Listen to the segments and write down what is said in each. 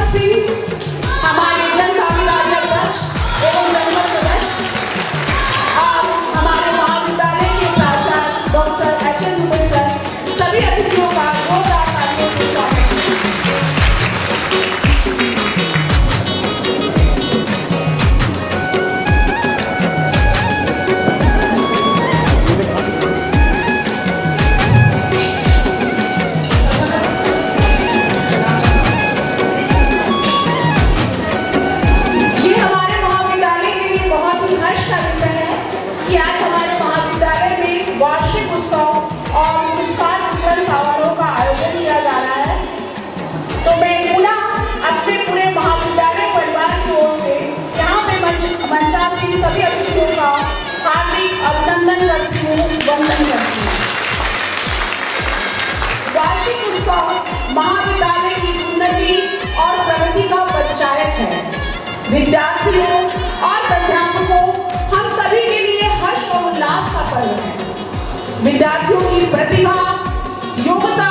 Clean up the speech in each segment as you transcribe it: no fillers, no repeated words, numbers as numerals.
सिंह हमारे जन भागीदारी अध्यक्ष एवं जनपद सदस्य और हमारे महाविद्यालय के प्राचार्य डॉक्टर एच.एन. दुबे सर, सभी अतिथियों का जोरदार तालियों से स्वागत। समारोह का आयोजन किया जा रहा है, तो मैं पुनः अपने पूरे महाविद्यालय परिवार की ओर से यहाँ पे मंचासीन सभी अतिथियों का हार्दिक अभिनंदन करती हूँ, वंदन करती हूँ। वार्षिक उत्सव महाविद्यालय की उन्नति और प्रगति का परिचायक है। विद्यार्थियों और अध्यापकों, हम सभी के लिए हर्ष और उल्लास का पर्व है। विद्यार्थियों की प्रतिभा, योग्यता,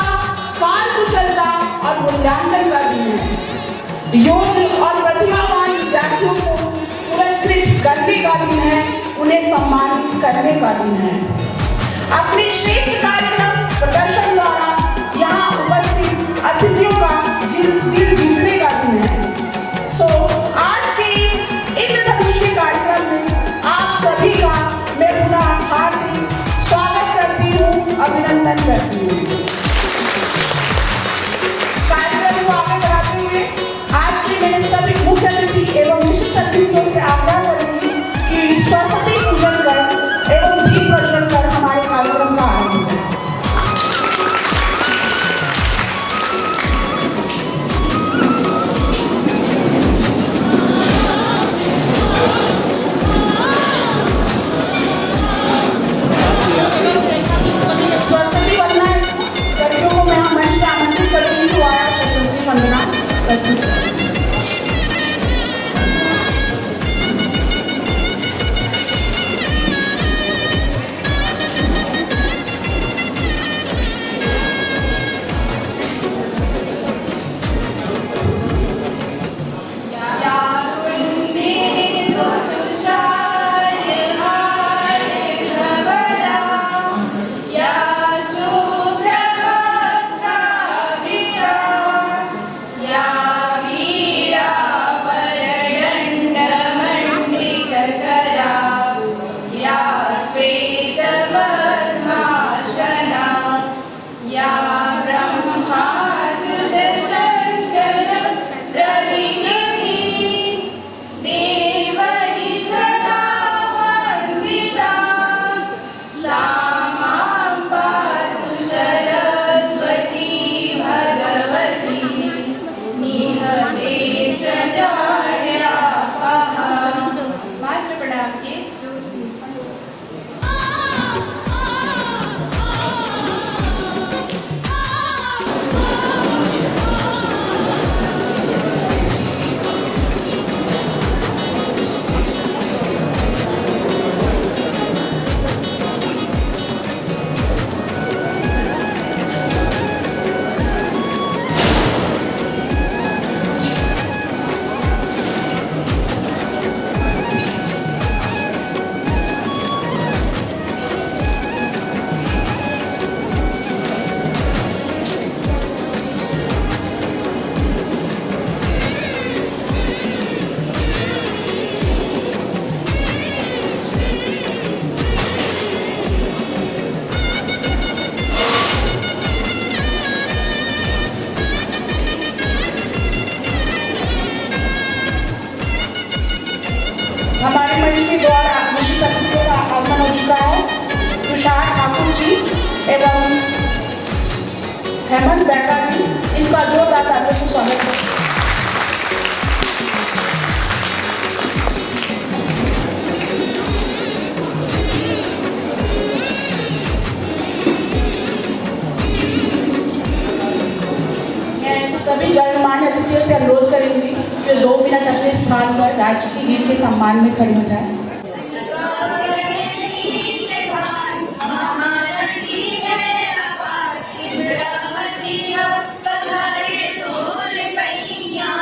कार्यकुशलता और मूल्यांकन का दिन है। योग्य और प्रतिभावान विद्यार्थियों को पुरस्कृत करने का दिन है, उन्हें सम्मानित करने का दिन है। अपने श्रेष्ठ कार्यक्रम प्रदर्शन द्वारा यहाँ उपस्थित अतिथियों का दिल जीतने का दिन है। सो आज के इस इंद्रधनुषी कार्यक्रम में आप सभी का मैं पुनः हार्दिक स्वागत करती हूँ, अभिनंदन करती हूँ। कार्यक्रम को आगे बढ़ाते हुए आज के मेरे सभी मुख्य अतिथि एवं विशिष्ट अतिथियों से आग्रह करूंगी कि सरस्वती पूजन कर एवं दीप प्रज्वलन कर हमारे कार्यक्रम का आरंभ करें। एवं हेमंत बैकाजी, इनका जोरदार तालियों से स्वागत है। मैं सभी गणमान्य अतिथियों से अनुरोध करेंगी कि 2 मिनट अपने स्थान पर राज्य की गीत के सम्मान में खड़े हो जाएं। पधारे तोर पैया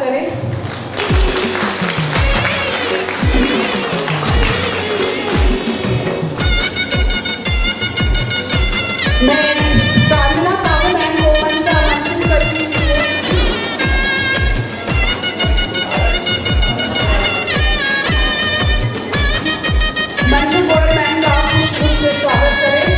करें। मैं प्रार्थना साहू मैम को मंच पर आमंत्रित करती हूँ। मंजू गोयल मैम का पुष्प से स्वागत करें।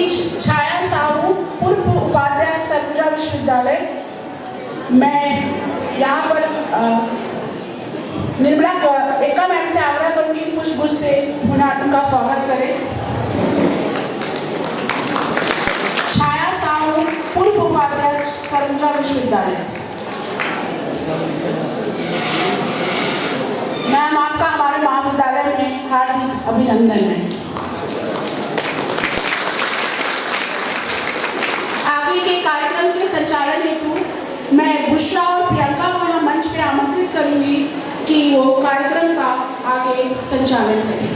बीच छाया साहू, पूर्व उपाध्याय सरगुजा विश्वविद्यालय। मैं यहाँ पर निर्मला एक्का मैम से आग्रह करूंगी पुष्पगुच्छ से उनका स्वागत करें। छाया साहू, पूर्व उपाध्याय सरगुजा विश्वविद्यालय। मैम, आपका हमारे महाविद्यालय में हार्दिक अभिनंदन है। आगे के कार्यक्रम के संचालन हेतु मैं बुशरा और प्रियंका को यहाँ मंच पे आमंत्रित करूंगी कि वो कार्यक्रम का आगे संचालन करें।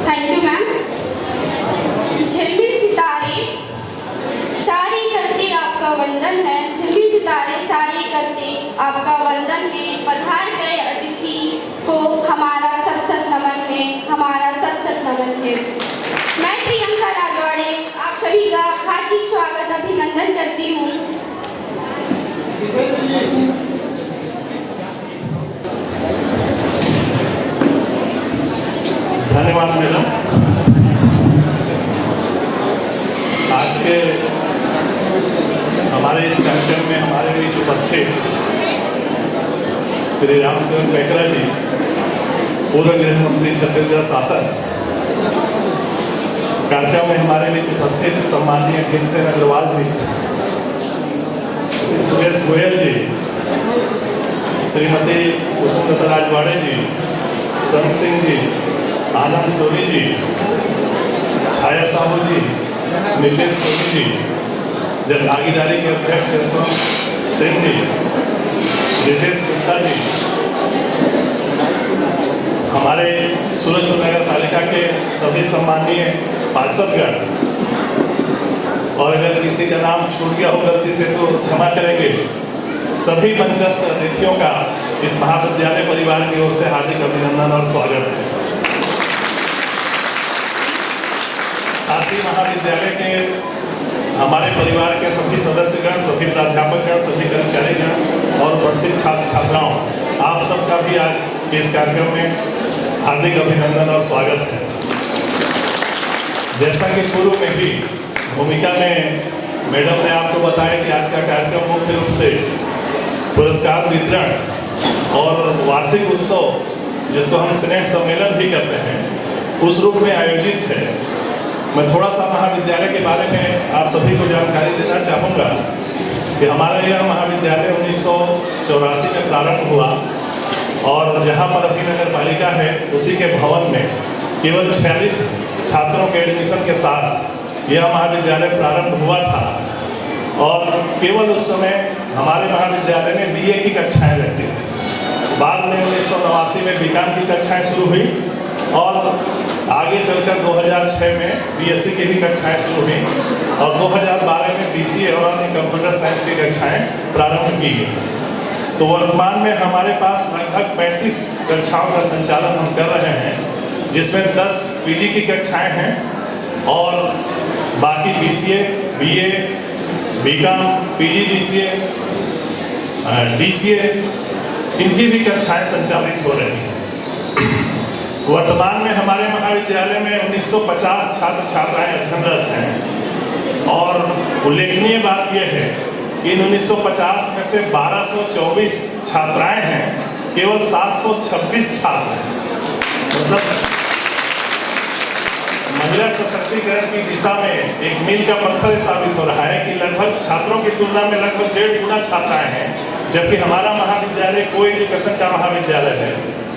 Thank you ma'am. झिलमिल सितारे सारे करते आपका वंदन है, झिलमिल सितारे सारे करते आपका वंदन है। पधार गए अतिथि को हमारा सत सत नमन है, हमारा सत सत नमन है। मैं प्रियंका राजवाड़े आप सभी का हार्दिक स्वागत अभिनंदन करती हूँ। धन्यवाद मैडम। आज के हमारे इस कार्यक्रम में हमारे बीच उपस्थित श्री राम सेवक पैकरा जी, पूर्व गृह मंत्री छत्तीसगढ़ शासन। कार्यक्रम में हमारे बीच उपस्थित सम्माननीय भीमसेन अग्रवाल जी, श्री सुरेश गोयल जी, श्रीमती कुसुमलता राजवाड़े जी, संत सिंह जी, आनंद सोनी जी, छाया साहू जी, नितेश सोनी जी, जन भागीदारी के अध्यक्ष यशवंत सिंह जी, रितेश गुप्ता जी, हमारे सूरजपुर नगर पालिका के सभी सम्माननीय पार्षदगण, और अगर किसी का नाम छूट गया हो गलती से तो क्षमा करेंगे। सभी मंचस्थ अतिथियों का इस महाविद्यालय परिवार की ओर से हार्दिक अभिनंदन और स्वागत है। साथ ही महाविद्यालय के हमारे परिवार के सभी सदस्यगण, सभी प्राध्यापकगण, सभी कर्मचारीगण और उपस्थित छात्र छात्राओं, आप सबका भी आज इस कार्यक्रम में हार्दिक अभिनंदन और स्वागत है। जैसा कि पूर्व में भी भूमिका में मैडम ने आपको बताया कि आज का कार्यक्रम मुख्य रूप से पुरस्कार वितरण और वार्षिक उत्सव, जिसको हम स्नेह सम्मेलन भी कहते हैं, उस रूप में आयोजित है। मैं थोड़ा सा महाविद्यालय के बारे में आप सभी को जानकारी देना चाहूँगा कि हमारा यह महाविद्यालय 1984 में प्रारंभ हुआ और जहाँ पर अभी नगर पालिका है उसी के भवन में केवल 46 छात्रों के एडमिशन के साथ यह महाविद्यालय प्रारंभ हुआ था। और केवल उस समय हमारे महाविद्यालय में BA की कक्षाएँ लगती थी। बाद में 1989 में बीकॉम की कक्षाएँ शुरू हुई और आगे चलकर 2006 में BSc की भी कक्षाएँ शुरू हुई और 2012 में BCA और अन्य कंप्यूटर साइंस की कक्षाएँ प्रारंभ की गई। तो वर्तमान में हमारे पास लगभग 35 कक्षाओं का संचालन हम कर रहे हैं, जिसमें 10 PG की कक्षाएँ हैं और बाकी BCA, BA, BCom, PG, BCA, DCA इनकी भी कक्षाएँ संचालित हो रही हैं। वर्तमान में हमारे महाविद्यालय में 1950 छात्र छात्राएं अध्ययनरत हैं और उल्लेखनीय बात यह है कि इन 1950 में से 1224 छात्राएं हैं, केवल 726 छात्र हैं। मतलब महिला सशक्तिकरण की दिशा में एक मील का पत्थर साबित हो रहा है कि लगभग छात्रों की तुलना में लगभग 1.5 गुना छात्राएं हैं, जबकि हमारा महाविद्यालय को एजुकेशन का महाविद्यालय है।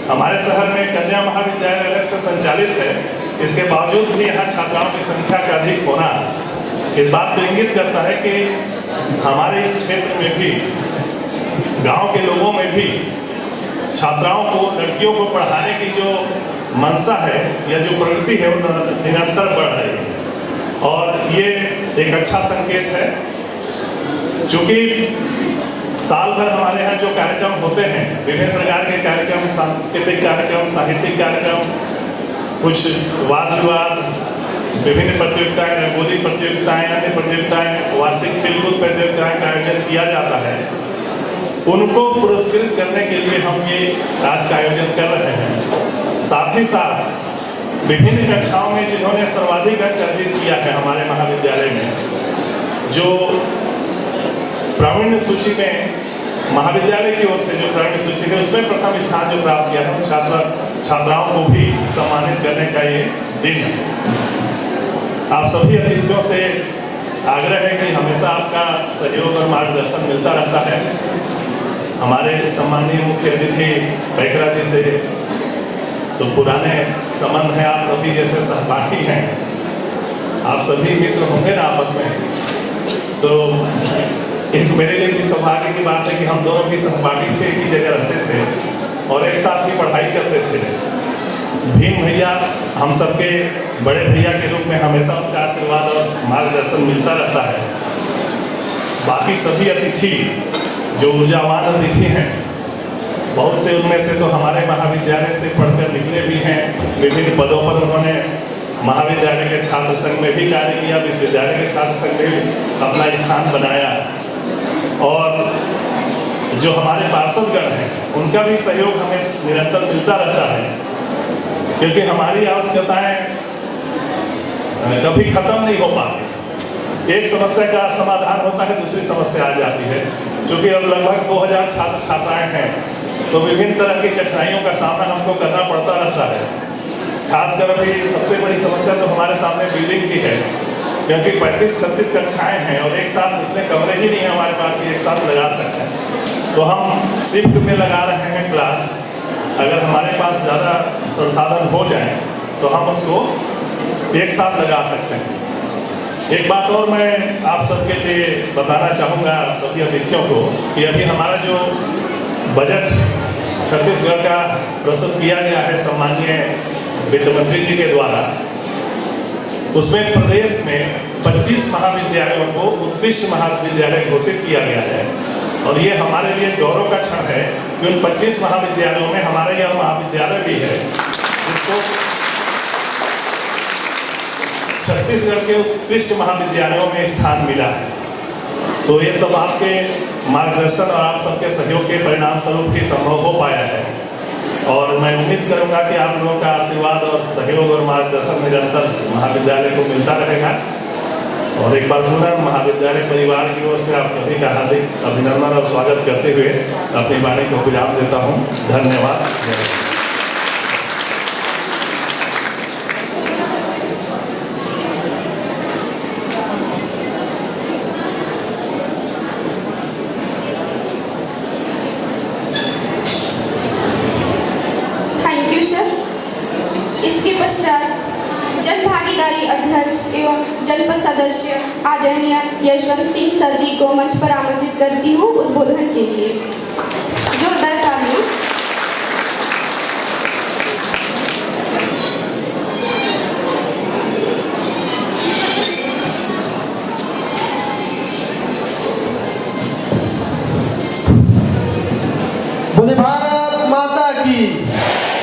हमारे शहर में कन्या महाविद्यालय अलग से संचालित है, इसके बावजूद भी यहाँ छात्राओं की संख्या का अधिक होना इस बात को इंगित करता है कि हमारे इस क्षेत्र में भी, गांव के लोगों में भी छात्राओं को, लड़कियों को पढ़ाने की जो मंशा है या जो प्रवृत्ति है वो निरंतर बढ़ रही है और ये एक अच्छा संकेत है। चूँकि साल भर हमारे यहाँ जो कार्यक्रम होते हैं, विभिन्न प्रकार के कार्यक्रम, सांस्कृतिक कार्यक्रम, साहित्यिक कार्यक्रम, कुछ वाद विवाद, विभिन्न प्रतियोगिताएं, रंगोली प्रतियोगिताएं, अन्य प्रतियोगिताएं, वार्षिक खेलकूद प्रतियोगिताएं का आयोजन किया जाता है। उनको पुरस्कृत करने के लिए हम ये आज का आयोजन कर रहे हैं। साथ ही साथ विभिन्न कक्षाओं में जिन्होंने सर्वाधिक अंक अर्जित किया है हमारे महाविद्यालय में, जो प्रावीण्य सूची में महाविद्यालय की ओर से जो प्रावीण्य सूची है उसमें प्रथम स्थान जो प्राप्त किया है, उन छात्राओं को भी सम्मानित करने का ये दिन है। आप सभी अतिथियों से आग्रह है कि हमेशा आपका सहयोग और मार्गदर्शन मिलता रहता है। हमारे सम्मानीय मुख्य अतिथि पैकरा जी से तो पुराने संबंध हैं, आप रवि जैसे सहपाठी हैं, आप सभी मित्र होंगे ना आपस में। तो एक मेरे लिए भी सौभाग्य की बात है कि हम दोनों भी सहपाठी थे, एक ही जगह रहते थे और एक साथ ही पढ़ाई करते थे। भीम भैया हम सबके बड़े भैया के रूप में हमेशा उनका आशीर्वाद और मार्गदर्शन मिलता रहता है। बाकी सभी अतिथि जो ऊर्जावान अतिथि हैं, बहुत से उनमें से तो हमारे महाविद्यालय से पढ़कर निकले भी हैं, विभिन्न पदों पर उन्होंने महाविद्यालय के छात्र संघ में भी कार्य किया, विश्वविद्यालय के छात्र संघ में भी अपना स्थान बनाया। और जो हमारे पार्षदगण हैं उनका भी सहयोग हमें निरंतर मिलता रहता है, क्योंकि हमारी आवश्यकताएं कभी खत्म नहीं हो पाती। एक समस्या का समाधान होता है, दूसरी समस्या आ जाती है। क्योंकि अब लगभग 2000 छात्र छात्राएं हैं, तो विभिन्न तरह की कठिनाइयों का सामना हमको करना पड़ता रहता है। खासकर अभी सबसे बड़ी समस्या तो हमारे सामने बिल्डिंग की है, क्योंकि 35-36 कक्षाएं हैं और एक साथ इतने कमरे ही नहीं है हमारे पास कि एक साथ लगा सकते हैं। तो हम शिफ्ट में लगा रहे हैं क्लास। अगर हमारे पास ज़्यादा संसाधन हो जाए तो हम उसको एक साथ लगा सकते हैं। एक बात और मैं आप सबके लिए बताना चाहूँगा, सभी अतिथियों को, कि अभी हमारा जो बजट छत्तीसगढ़ का प्रस्तुत किया गया है सम्मानीय वित्त मंत्री जी के द्वारा, उसमें प्रदेश में 25 महाविद्यालयों को उत्कृष्ट महाविद्यालय घोषित किया गया है। और ये हमारे लिए गौरव का क्षण है कि उन 25 महाविद्यालयों में हमारा यह महाविद्यालय भी है, जिसको छत्तीसगढ़ के उत्कृष्ट महाविद्यालयों में स्थान मिला है। तो ये सब आपके मार्गदर्शन और आप सबके सहयोग के परिणाम स्वरूप ही संभव हो पाया है। और मैं उम्मीद करूंगा कि आप लोगों का आशीर्वाद और सहयोग और मार्गदर्शन निरंतर महाविद्यालय को मिलता रहेगा। और एक बार पुनः महाविद्यालय परिवार की ओर से आप सभी का हार्दिक अभिनंदन और स्वागत करते हुए अपनी वाणी को विराम देता हूँ। धन्यवाद। Thank you sir. इसके पश्चात जन भागीदारी अध्यक्ष एवं जनपद सदस्य आदरणीय यशवंत सिंह सर जी को मंच पर आमंत्रित करती हूँ उद्बोधन के लिए। जोरदार तालियां। बोले भारत माता की,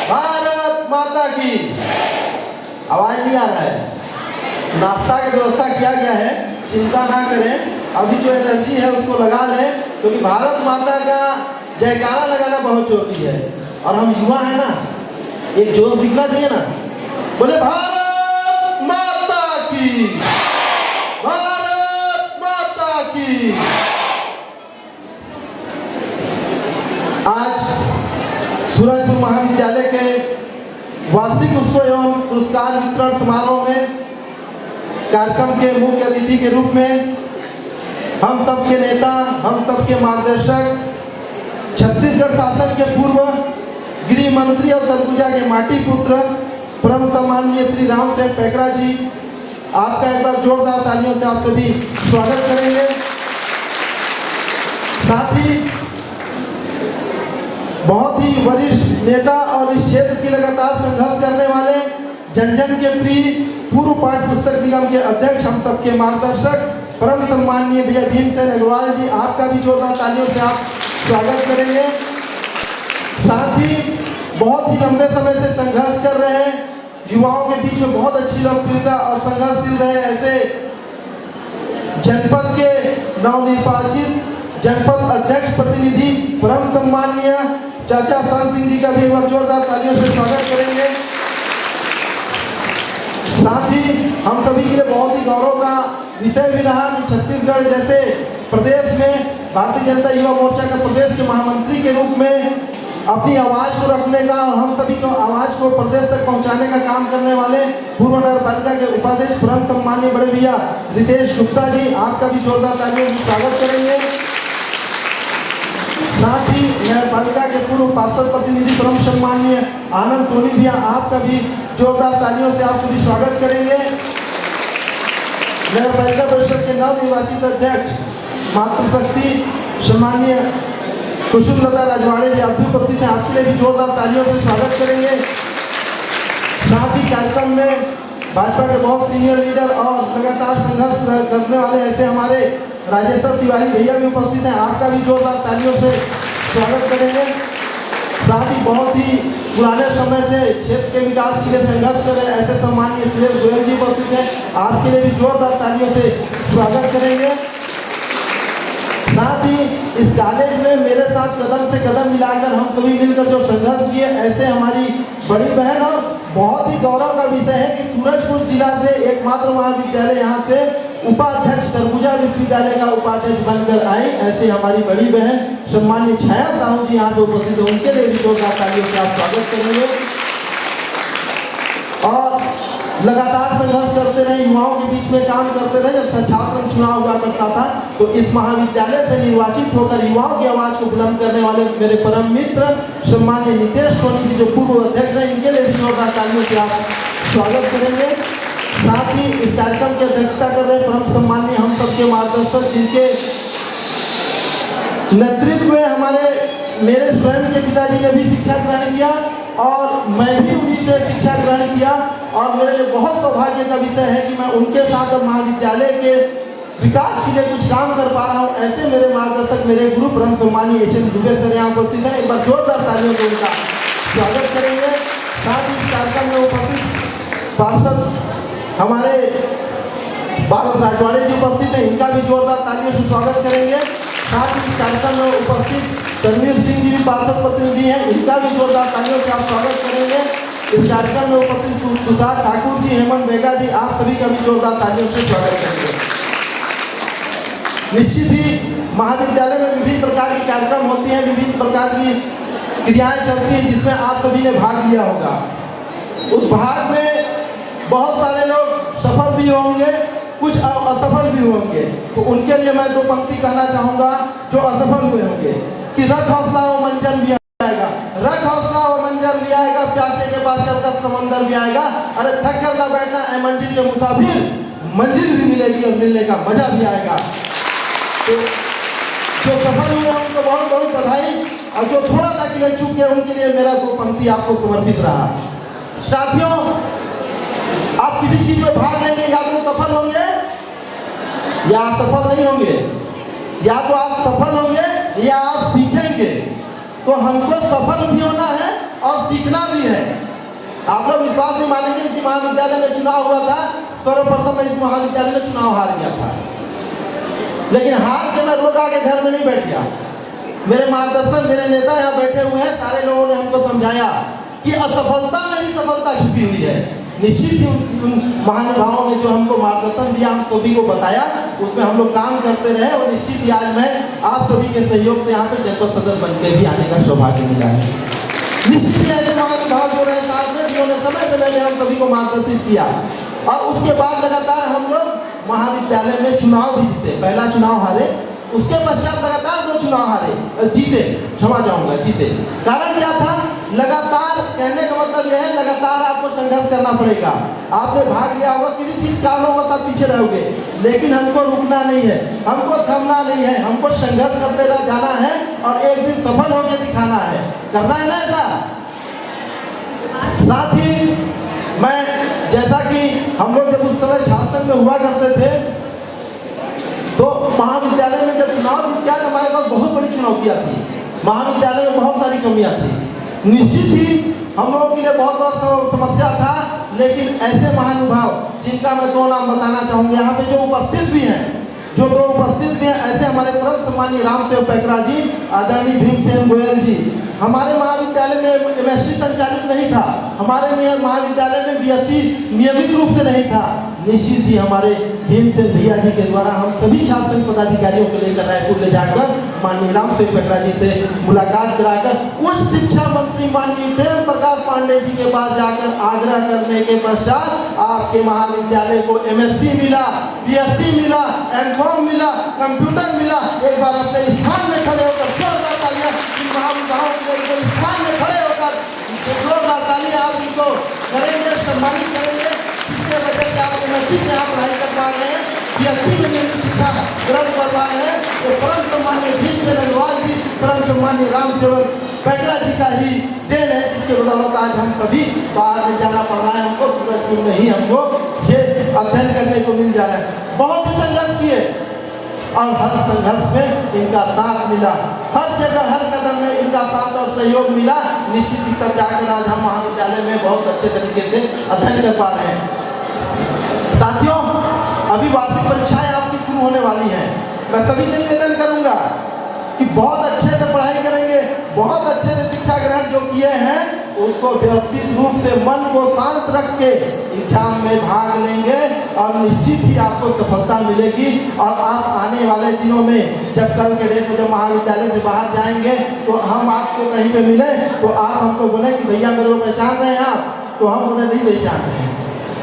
भारत माता की। आवाज नहीं आ रहा है। नाश्ता की व्यवस्था किया गया है, चिंता ना करें। अभी जो एनर्जी है उसको लगा लें, क्योंकि भारत माता का जयकारा लगाना बहुत जरूरी है। और हम युवा है ना, एक जोश दिखना चाहिए ना। बोले भारत माता की, भारत माता की। आज सूरजपुर महाविद्यालय के वार्षिक उत्सव एवं पुरस्कार वितरण समारोह में कार्यक्रम के मुख्य अतिथि के रूप में हम सबके नेता, हम सबके मार्गदर्शक, छत्तीसगढ़ शासन के पूर्व गृह मंत्री और सरगुजा के माटी पुत्र परम सम्माननीय श्री राम सिंह पैकरा जी, आपका एक बार जोरदार तालियों से आप सभी स्वागत करेंगे। साथ ही बहुत ही वरिष्ठ नेता और इस क्षेत्र की लगातार संघर्ष करने वाले जन जन के प्रिय पूर्व पाठ्य पुस्तक निगम के अध्यक्ष, हम सबके मार्गदर्शक परम सम्माननीय भैया भीमसेन अग्रवाल जी, आपका भी जोरदार तालियों से आप स्वागत करेंगे। साथ ही बहुत ही लंबे समय से संघर्ष कर रहे हैं, युवाओं के बीच में बहुत अच्छी लोकप्रियता और संघर्षशील रहे ऐसे जनपद के नवनिर्वाचित जनपद अध्यक्ष प्रतिनिधि परम सम्माननीय चाचा सन सिंह जी का भी एक बार जोरदार तालियों से स्वागत करेंगे। साथ ही हम सभी के लिए बहुत ही गौरव का विषय भी रहा कि छत्तीसगढ़ जैसे प्रदेश में भारतीय जनता युवा मोर्चा के प्रदेश के महामंत्री के रूप में अपनी आवाज़ को रखने का और हम सभी को आवाज़ को प्रदेश तक पहुंचाने का काम करने वाले पूर्व नगरपालिका के उपाध्यक्ष परम सम्माननीय बड़े भैया रितेश गुप्ता जी, आपका भी जोरदार तालियों से स्वागत करेंगे। साथ ही नगरपालिका के पूर्व पार्षद प्रतिनिधि परम सम्माननीय आनंद सोनी भैया, आपका भी जोरदार तालियों से आप सभी स्वागत करेंगे। नगरपालिका परिषद के नवनिर्वाचित अध्यक्ष मातृशक्ति सम्माननीय कुसुम लता राजवाड़े जी, आप भी उपस्थित हैं, आपके लिए भी जोरदार तालियों से स्वागत करेंगे। साथ ही कार्यक्रम में भाजपा के बहुत सीनियर लीडर और लगातार संघर्ष करने वाले ऐसे हमारे राजेश्वर तिवारी भैया भी उपस्थित हैं, आपका भी जोरदार तालियों से स्वागत करेंगे। साथ ही बहुत ही पुराने समय से क्षेत्र के विकास के लिए संघर्ष कर रहे ऐसे सम्माननीय सुरेश गोयल जी उपस्थित हैं, आपके लिए भी जोरदार तालियों से स्वागत करेंगे। साथ ही इस कॉलेज में मेरे साथ कदम से कदम मिलाकर हम सभी मिलकर जो संघर्ष किए ऐसे हमारी बड़ी बहन, और बहुत ही गौरव का विषय है कि सूरजपुर जिला से एकमात्र महाविद्यालय यहाँ से उपाध्यक्ष सरगुजा विश्वविद्यालय का उपाध्यक्ष बनकर आई ऐसे हमारी बड़ी बहन सम्माननीय छाया साहू जी यहाँ पे उपस्थित है, उनके लिए भी जोरदार तालियों से आप स्वागत करेंगे। और लगातार संघर्ष करते रहे, युवाओं के बीच में काम करते रहे। जब छात्र चुनाव हुआ करता था तो इस महाविद्यालय से निर्वाचित होकर युवाओं की आवाज को बुलंद करने वाले मेरे परम मित्र सम्माननीय नितेश सोनी जी, जो पूर्व अध्यक्ष हैं, इनके लिए भी जोरदार तालियों से आप स्वागत करेंगे। साथ ही इस कार्यक्रम की अध्यक्षता कर रहे परम सम्माननीय हम सबके मार्गदर्शक, जिनके नेतृत्व में मेरे स्वयं के पिताजी ने भी शिक्षा ग्रहण किया और मैं भी उन्हीं से शिक्षा ग्रहण किया, और मेरे लिए बहुत सौभाग्य का विषय है कि मैं उनके साथ महाविद्यालय के विकास के लिए कुछ काम कर पा रहा हूँ। ऐसे मेरे मार्गदर्शक, मेरे गुरु परम सम्माननीय एच एम दुबे सर यहाँ उपस्थित हैं, एक बार जोरदार तालियों से उनका स्वागत करेंगे। साथ ही इस कार्यक्रम में उपस्थित पार्षद हमारे भारत राजवाड़े जी उपस्थित हैं, इनका भी जोरदार तालियों से स्वागत करेंगे। साथ ही इस कार्यक्रम में उपस्थित तनवीर सिंह जी भी पार्षद प्रतिनिधि हैं, इनका भी जोरदार तालियों से आप स्वागत करेंगे। इस कार्यक्रम में उपस्थित तुषार ठाकुर जी, हेमंत बेगा जी, आप सभी का भी जोरदार तालियों से स्वागत करेंगे। निश्चित ही महाविद्यालय में विभिन्न प्रकार के कार्यक्रम होते हैं, विभिन्न प्रकार की क्रियाएं चलती हैं जिसमें आप सभी ने भाग लिया होगा। उस भाग में बहुत सारे लोग सफल भी होंगे, कुछ असफल भी होंगे, तो उनके लिए मैं दो पंक्ति कहना चाहूँगा जो असफल हुए होंगे कि रख हौसला वो मंजर भी आएगा, रख हौसला वो मंजर भी आएगा, प्यासे के पास चलकर समंदर भी आएगा, अरे थक कर ना बैठना ऐ मंजिल के मुसाफिर, मंजिल भी मिलेगी और मिलने का मजा भी आएगा। तो जो सफल हुए उनको बहुत बहुत बधाई, और जो थोड़ा सा के लिए चूक गए उनके लिए मेरा दो पंक्ति आपको समर्पित रहा। साथियों, आप किसी चीज में भाग लेंगे या तो सफल होंगे या असफल नहीं होंगे, या तो आप सफल होंगे या आप सीखेंगे। तो हमको सफल भी होना है और सीखना भी है। आप लोग इस बात नहीं मानेंगे कि महाविद्यालय में चुनाव हुआ था, सर्वप्रथम मैं इस महाविद्यालय में चुनाव हार गया था, लेकिन हार के मैं रोड आके घर में नहीं बैठ गया। मेरे मार्गदर्शन, मेरे नेता यहाँ बैठे हुए हैं, सारे लोगों ने हमको समझाया कि असफलता में ही सफलता छुपी हुई है। निश्चित ही उन महानुभावों ने जो हमको मार्गदर्शन दिया, हम सभी को बताया, उसमें हम लोग काम करते रहे, और निश्चित ही आज मैं आप सभी के सहयोग से यहाँ पे जनपद सदस्य बनकर भी आने का सौभाग्य मिला है। निश्चित ही ऐसे महानुभाव जो रहे साथ में, जिन्होंने समय समय में हम सभी को मार्गदर्शित किया, और उसके बाद लगातार हम लोग महाविद्यालय में चुनाव भी जीते। पहला चुनाव हारे, उसके पश्चात लगातार दो चुनाव हारे, जीते, क्षमा चाहूँगा, जीते। कारण क्या था? लगातार, कहने का मतलब यह है लगातार आपको संघर्ष करना पड़ेगा। आपने भाग लिया होगा, किसी चीज कारण होगा तब पीछे रहोगे, लेकिन हमको रुकना नहीं है, हमको थमना नहीं है, हमको संघर्ष करते रह जाना है और एक दिन सफल होकर दिखाना है। करना है ना ऐसा? साथ ही मैं, जैसा कि हम लोग जब उस समय छात्र में हुआ करते थे, तो महाविद्यालय में जब चुनाव जीत गया तो हमारे पास बहुत बड़ी चुनौतियाँ थी। महाविद्यालय में बहुत सारी कमियाँ थी। निश्चित ही हम लोगों के लिए बहुत बड़ा समस्या था, लेकिन ऐसे महानुभाव जिनका मैं दो नाम बताना चाहूँगा यहाँ पे जो उपस्थित भी हैं, जो दो उपस्थित भी हैं, ऐसे हमारे परम सम्मानीय रामसेवक पैकरा जी, आदरणीय भीमसेन गोयल जी। हमारे महाविद्यालय में एमएससी संचालित नहीं था, हमारे महाविद्यालय में बीएससी नियमित रूप से नहीं था। निश्चित ही हमारे भीमसेन भैया जी के द्वारा हम सभी छात्र पदाधिकारियों को लेकर रायपुर ले जाकर माननीय रामसेवक पैकरा जी से मुलाकात कराकर उच्च शिक्षा मंत्री माननीय प्रेम प्रकाश पांडे जी के पास जाकर आग्रह करने के पश्चात आपके महाविद्यालय को एमएससी मिला, बीएससी मिला, एमकॉम मिला, कंप्यूटर मिला। एक बार अपने स्थान में खड़े होकर जोरदार तालियां इन महानुभावों के लिए स्थान में खड़े होकर जोरदार तालियां आप इनको करेंगे, सम्मानित करेंगे, जिसके वजह से आप एमएससी से आप पढ़ाई कर पा रहे हैं, बीएससी में नियमित शिक्षा ग्रहण कर पा रहे हैं। तो परम सम्मानीय भीमसेन अग्रवाल जी, परम सम्मानीय रामसेवक पैकरा जी का ही देन है, जिसके बदौलत आज हम सभी बाहर में जाना पड़ रहा है। हमको सूरजपुर में ही हमको ये अध्ययन करने को मिल जा रहा है। बहुत ही संघर्ष किए और हर संघर्ष में इनका साथ मिला, हर जगह हर कदम में इनका साथ और सहयोग मिला। निश्चित ही तब जाकर आज हम महाविद्यालय में बहुत अच्छे तरीके से अध्ययन कर पा रहे हैं। साथियों, अभी वार्षिक परीक्षाएं आपकी शुरू होने वाली हैं। मैं सभी से निवेदन करूंगा कि बहुत अच्छे से पढ़ाई करेंगे, बहुत अच्छे से शिक्षा ग्रहण जो किए हैं उसको व्यवस्थित रूप से मन को शांत रख के एग्जाम में भाग लेंगे और निश्चित ही आपको सफलता मिलेगी। और आप आने वाले दिनों में जब कल के डेट में जब महाविद्यालय से बाहर जाएंगे तो हम आपको कहीं पे मिले तो आप हमको बोले कि भैया मेरे को पहचान रहे हैं आप, तो हम उन्हें नहीं पहचान रहे हैं।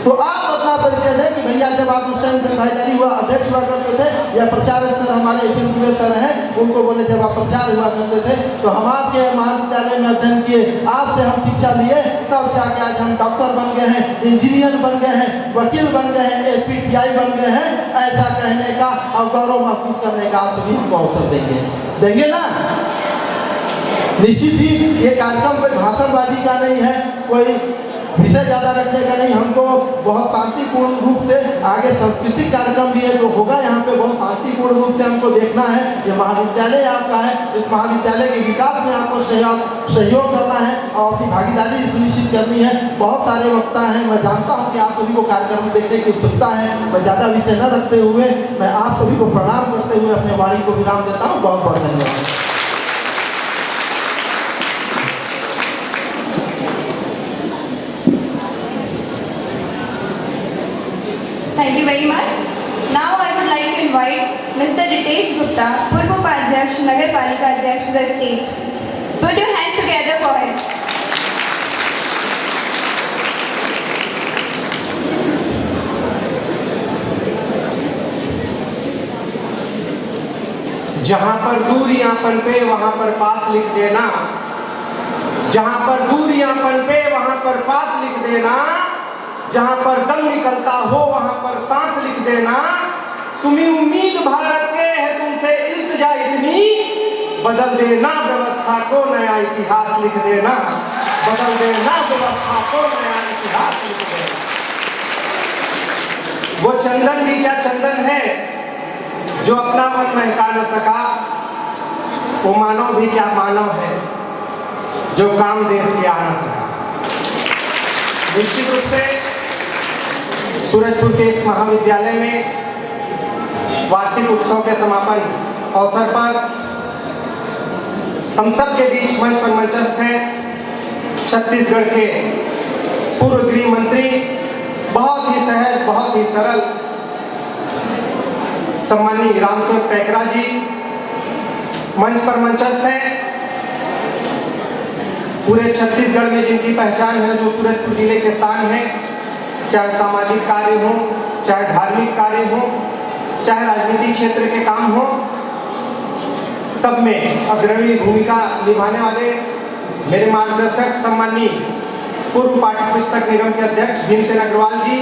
तो आप अपना परिचय दें कि भैया जब आप उस टाइम भाईचारी हुआ अध्यक्ष हुआ करते थे, या प्रचारक सर हमारे एचएम सर हैं उनको बोले जब आप प्रचार हुआ करते थे तो हम आपके महाविद्यालय में अध्ययन किए, आपसे हम शिक्षा लिए, तब जाके आज हम डॉक्टर बन गए हैं, इंजीनियर बन गए हैं, वकील बन गए हैं, एसपीटीआई बन गए हैं। ऐसा कहने का और गौरव महसूस करने का आप सभी हमको अवसर देंगे ना। निश्चित ही ये कार्यक्रम कोई भाषणबाजी का नहीं है, कोई विषय ज़्यादा रखने का नहीं। हमको बहुत शांतिपूर्ण रूप से आगे सांस्कृतिक कार्यक्रम भी है जो होगा यहाँ पे, बहुत शांतिपूर्ण रूप से हमको देखना है। ये महाविद्यालय आपका है, इस महाविद्यालय के विकास में आपको सहयोग करना है और अपनी भागीदारी सुनिश्चित करनी है। बहुत सारे वक्ता हैं, मैं जानता हूँ कि आप सभी को कार्यक्रम देखने की उत्सुकता है। मैं ज़्यादा विषय न रखते हुए मैं आप सभी को प्रणाम करते हुए अपने वाणी को विराम देता हूँ। बहुत बहुत धन्यवाद। Thank you very much. Now I would like to invite Mr. Ritesh Gupta, Purv Upadhyaksh, Nagar Palika Adhyaksh to the stage. Put your hands together for him. जहाँ पर दूरियाँपन पे वहाँ पर पास लिख देना, जहाँ पर दूरियाँपन पे वहाँ पर पास लिख देना, जहाँ पर दम निकलता हो वहाँ पर सांस लिख देना। तुम्हें उम्मीद भारत के है तुमसे इल्तिजा इतनी, बदल देना व्यवस्था को नया इतिहास लिख देना, बदल देना व्यवस्था को नया इतिहास लिख देना। वो चंदन भी क्या चंदन है जो अपना मन महका न सका, वो मानव भी क्या मानव है जो काम देश के आ न सका। निश्चित रूप से सूरजपुर के इस महाविद्यालय में वार्षिक उत्सव के समापन अवसर पर हम सब के बीच मंच पर मंचस्थ हैं छत्तीसगढ़ के पूर्व गृह मंत्री, बहुत ही सहज, बहुत ही सरल सम्मानीय रामसेवक पैकरा जी मंच पर मंचस्थ हैं। पूरे छत्तीसगढ़ में जिनकी पहचान है, जो सूरजपुर जिले के शान है, चाहे सामाजिक कार्य हो, चाहे धार्मिक कार्य हो, चाहे राजनीतिक क्षेत्र के काम हो, सब में अग्रणी भूमिका निभाने वाले मेरे मार्गदर्शक सम्मानीय पूर्व पाठ्य पुस्तक निगम के अध्यक्ष भीमसेन अग्रवाल जी,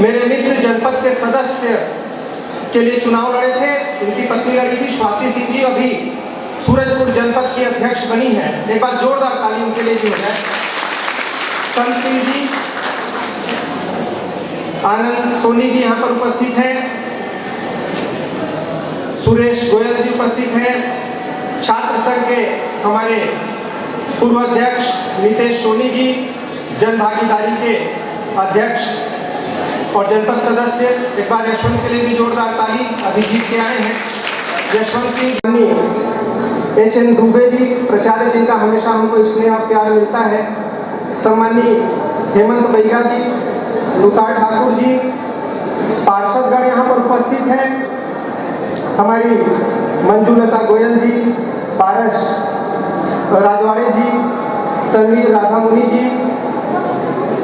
मेरे मित्र जनपद के सदस्य के लिए चुनाव लड़े थे, उनकी पत्नी लड़ी थी स्वाति सिंह जी, अभी सूरजपुर जनपद की अध्यक्ष बनी है। एक बार जोरदार ताली उनके लिए भी हो जाए। संत सिंह जी, आनंद सोनी जी यहाँ पर उपस्थित हैं, सुरेश गोयल जी उपस्थित हैं, छात्र संघ के हमारे पूर्व अध्यक्ष नितेश सोनी जी, जन भागीदारी के अध्यक्ष और जनपद सदस्य। एक बार यशवंत के लिए भी जोरदार ताली, अभी जीत के आए हैं। यशवंत सिंह HN दुबे जी प्राचार्य, जिनका हमेशा हमको स्नेह और प्यार मिलता है, सम्मानीय हेमंत भैया जी, नुसार ठाकुर जी, पार्षदगण यहाँ पर उपस्थित हैं, हमारी मंजूलता गोयल जी, पारस राजवाड़े जी, तनवीर राधामुनि जी